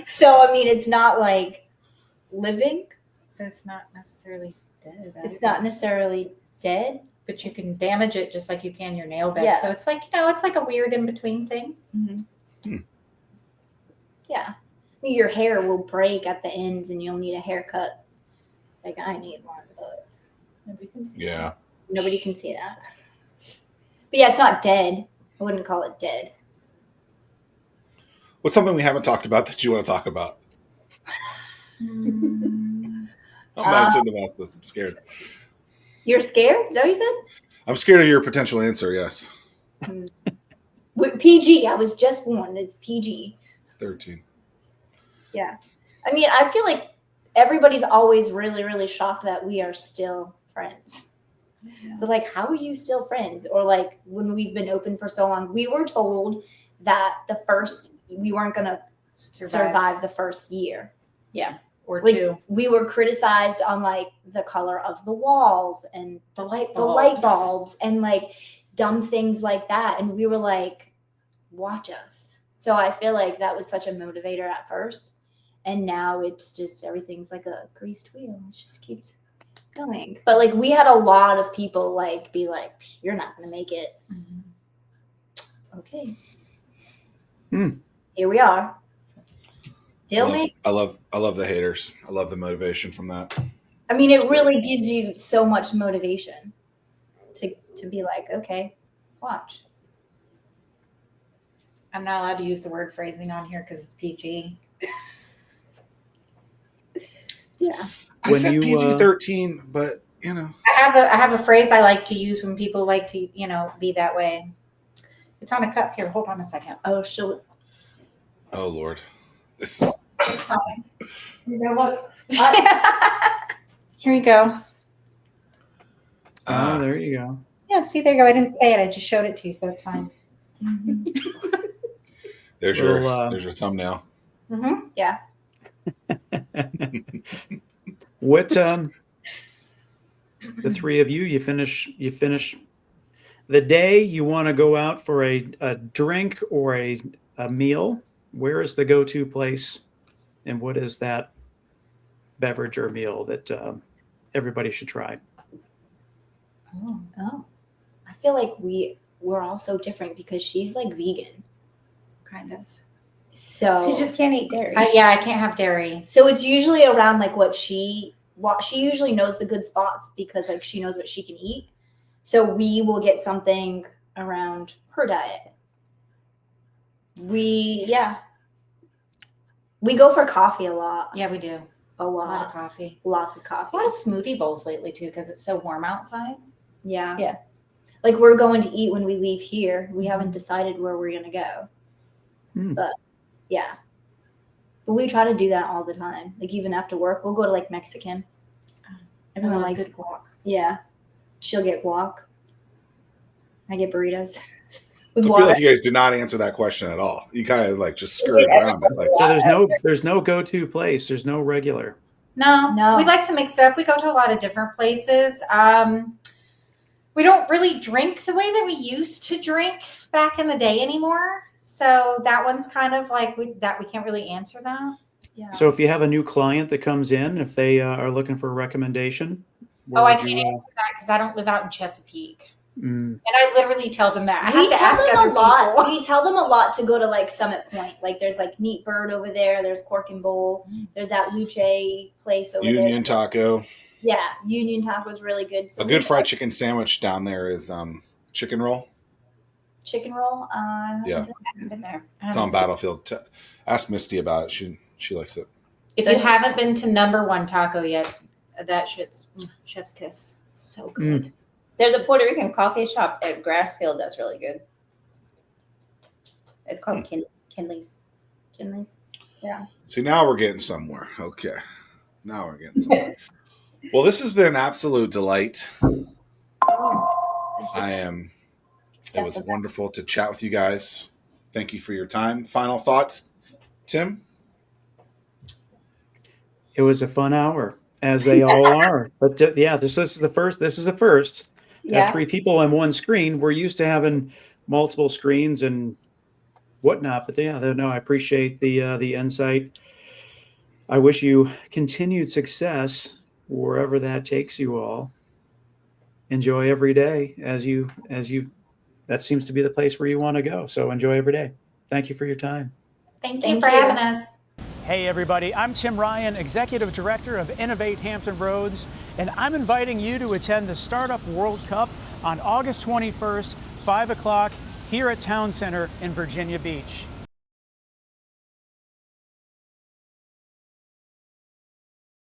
S3: So, I mean, it's not like living.
S4: But it's not necessarily dead.
S3: It's not necessarily dead.
S4: But you can damage it just like you can your nail bed.
S3: Yeah.
S4: So it's like, it's like a weird in between thing.
S3: Yeah. I mean, your hair will break at the ends and you'll need a haircut. Like, I need one, but nobody can see
S1: Yeah.
S3: that. Nobody can see that. But yeah, it's not dead. I wouldn't call it dead.
S1: What's something we haven't talked about that you want to talk about? I shouldn't have asked this. I'm scared.
S3: You're scared? Is that what you said?
S1: I'm scared of your potential answer. Yes.
S3: With PG. I was just born. It's PG.
S1: 13.
S3: Yeah. I mean, I feel like everybody's always really, really shocked that we are still friends. But like, how are you still friends? Or like when we've been open for so long, we were told that we weren't going to survive the first year.
S4: Yeah. Or
S3: Like,
S4: two.
S3: we were criticized on like the color of the walls and
S4: The light
S3: the light bulbs and like dumb things like that. And we were like, watch us. So I feel like that was such a motivator at first. And now it's just everything's like a greased wheel. It just keeps going. But like we had a lot of people like be like, you're not gonna make it. Okay. Here we are. Still make
S1: I love the haters. I love the motivation from that.
S3: I mean, it really gives you so much motivation to be like, okay, watch.
S4: I'm not allowed to use the word phrasing on here because it's PG.
S3: Yeah.
S1: I
S2: When
S1: said
S2: you,
S1: PG-13, but
S4: I have a phrase I like to use when people like to, be that way. It's on a cup here. Hold on a second.
S3: Oh, she'll.
S1: oh Lord, this.
S4: It's fine. Here you go. Look. Here you go.
S2: Oh, there you go.
S4: Yeah, see, there you go. I didn't say it. I just showed it to you, so it's fine.
S1: There's
S2: Little,
S1: your thumbnail.
S4: Mm-hmm.
S3: Yeah.
S2: What the three of you finish the day, you want to go out for a drink or a meal. Where is the go-to place, and what is that beverage or meal that everybody should try?
S3: Oh. I feel like we're all so different because she's like vegan.
S4: Kind of.
S3: So
S5: She just can't eat dairy.
S4: Yeah, I can't have dairy.
S3: So it's usually around like what she usually knows the good spots because like she knows what she can eat. So we will get something around her diet. We go for coffee a lot.
S4: Yeah, we do.
S3: A
S4: A lot of
S3: lot.
S4: coffee.
S3: Lots of
S4: A
S3: coffee.
S4: lot of smoothie bowls lately, too, because it's so warm outside.
S3: Yeah.
S5: Yeah.
S3: Like we're going to eat when we leave here. We haven't decided where we're going to go. But yeah. But we try to do that all the time. Like even after work, we'll go to like Mexican. Everyone likes
S4: good guac.
S3: Yeah. She'll get guac. I get burritos.
S1: I
S3: With
S1: feel
S3: water.
S1: like you guys did not answer that question at all. You kind of like just skirted around it. Like,
S2: So there's no go-to place. There's no regular.
S3: No.
S4: We like to mix it up. We go to a lot of different places. We don't really drink the way that we used to drink back in the day anymore. So that one's kind of like we can't really answer that.
S3: Yeah.
S2: So if you have a new client that comes in, if they are looking for a recommendation,
S4: Oh, I
S2: would
S4: can't
S2: you,
S4: answer that because I don't live out in Chesapeake.
S2: mm,
S4: And I literally tell them that. I
S3: We
S4: have to
S3: tell
S4: ask
S3: them
S4: other
S3: a lot.
S4: people.
S3: We tell them a lot to go to like Summit Point. Like there's like Neat Bird over there. There's Cork and Bowl. There's that Luce place over
S1: Union
S3: there.
S1: taco.
S3: Yeah, Union Taco's really good. So
S1: A good fried chicken sandwich down there is chicken roll.
S3: chicken roll.
S1: Yeah.
S4: I haven't been there.
S1: It's on Battlefield. Ask Misty about it. She likes it.
S4: If you haven't been to number one taco yet, that shit's chef's kiss.
S3: So good.
S5: There's a Puerto Rican coffee shop at Grassfield that's really good. It's called Kinley's.
S3: Kinley's. Yeah.
S1: See, now we're getting somewhere. Okay. Now we're getting somewhere. Well, this has been an absolute delight. It was wonderful to chat with you guys. Thank you for your time. Final thoughts, Tim?
S2: It was a fun hour, as they all are. But this is the first. This is the first.
S3: Yeah.
S2: 3 people on one screen. We're used to having multiple screens and whatnot. But no, I appreciate the insight. I wish you continued success wherever that takes you all. Enjoy every day as you. That seems to be the place where you want to go. So enjoy every day. Thank you for your time.
S4: Thank you for having us.
S2: Hey everybody, I'm Tim Ryan, Executive Director of Innovate Hampton Roads, and I'm inviting you to attend the Startup World Cup on August 21st, 5 o'clock here at Town Center in Virginia Beach.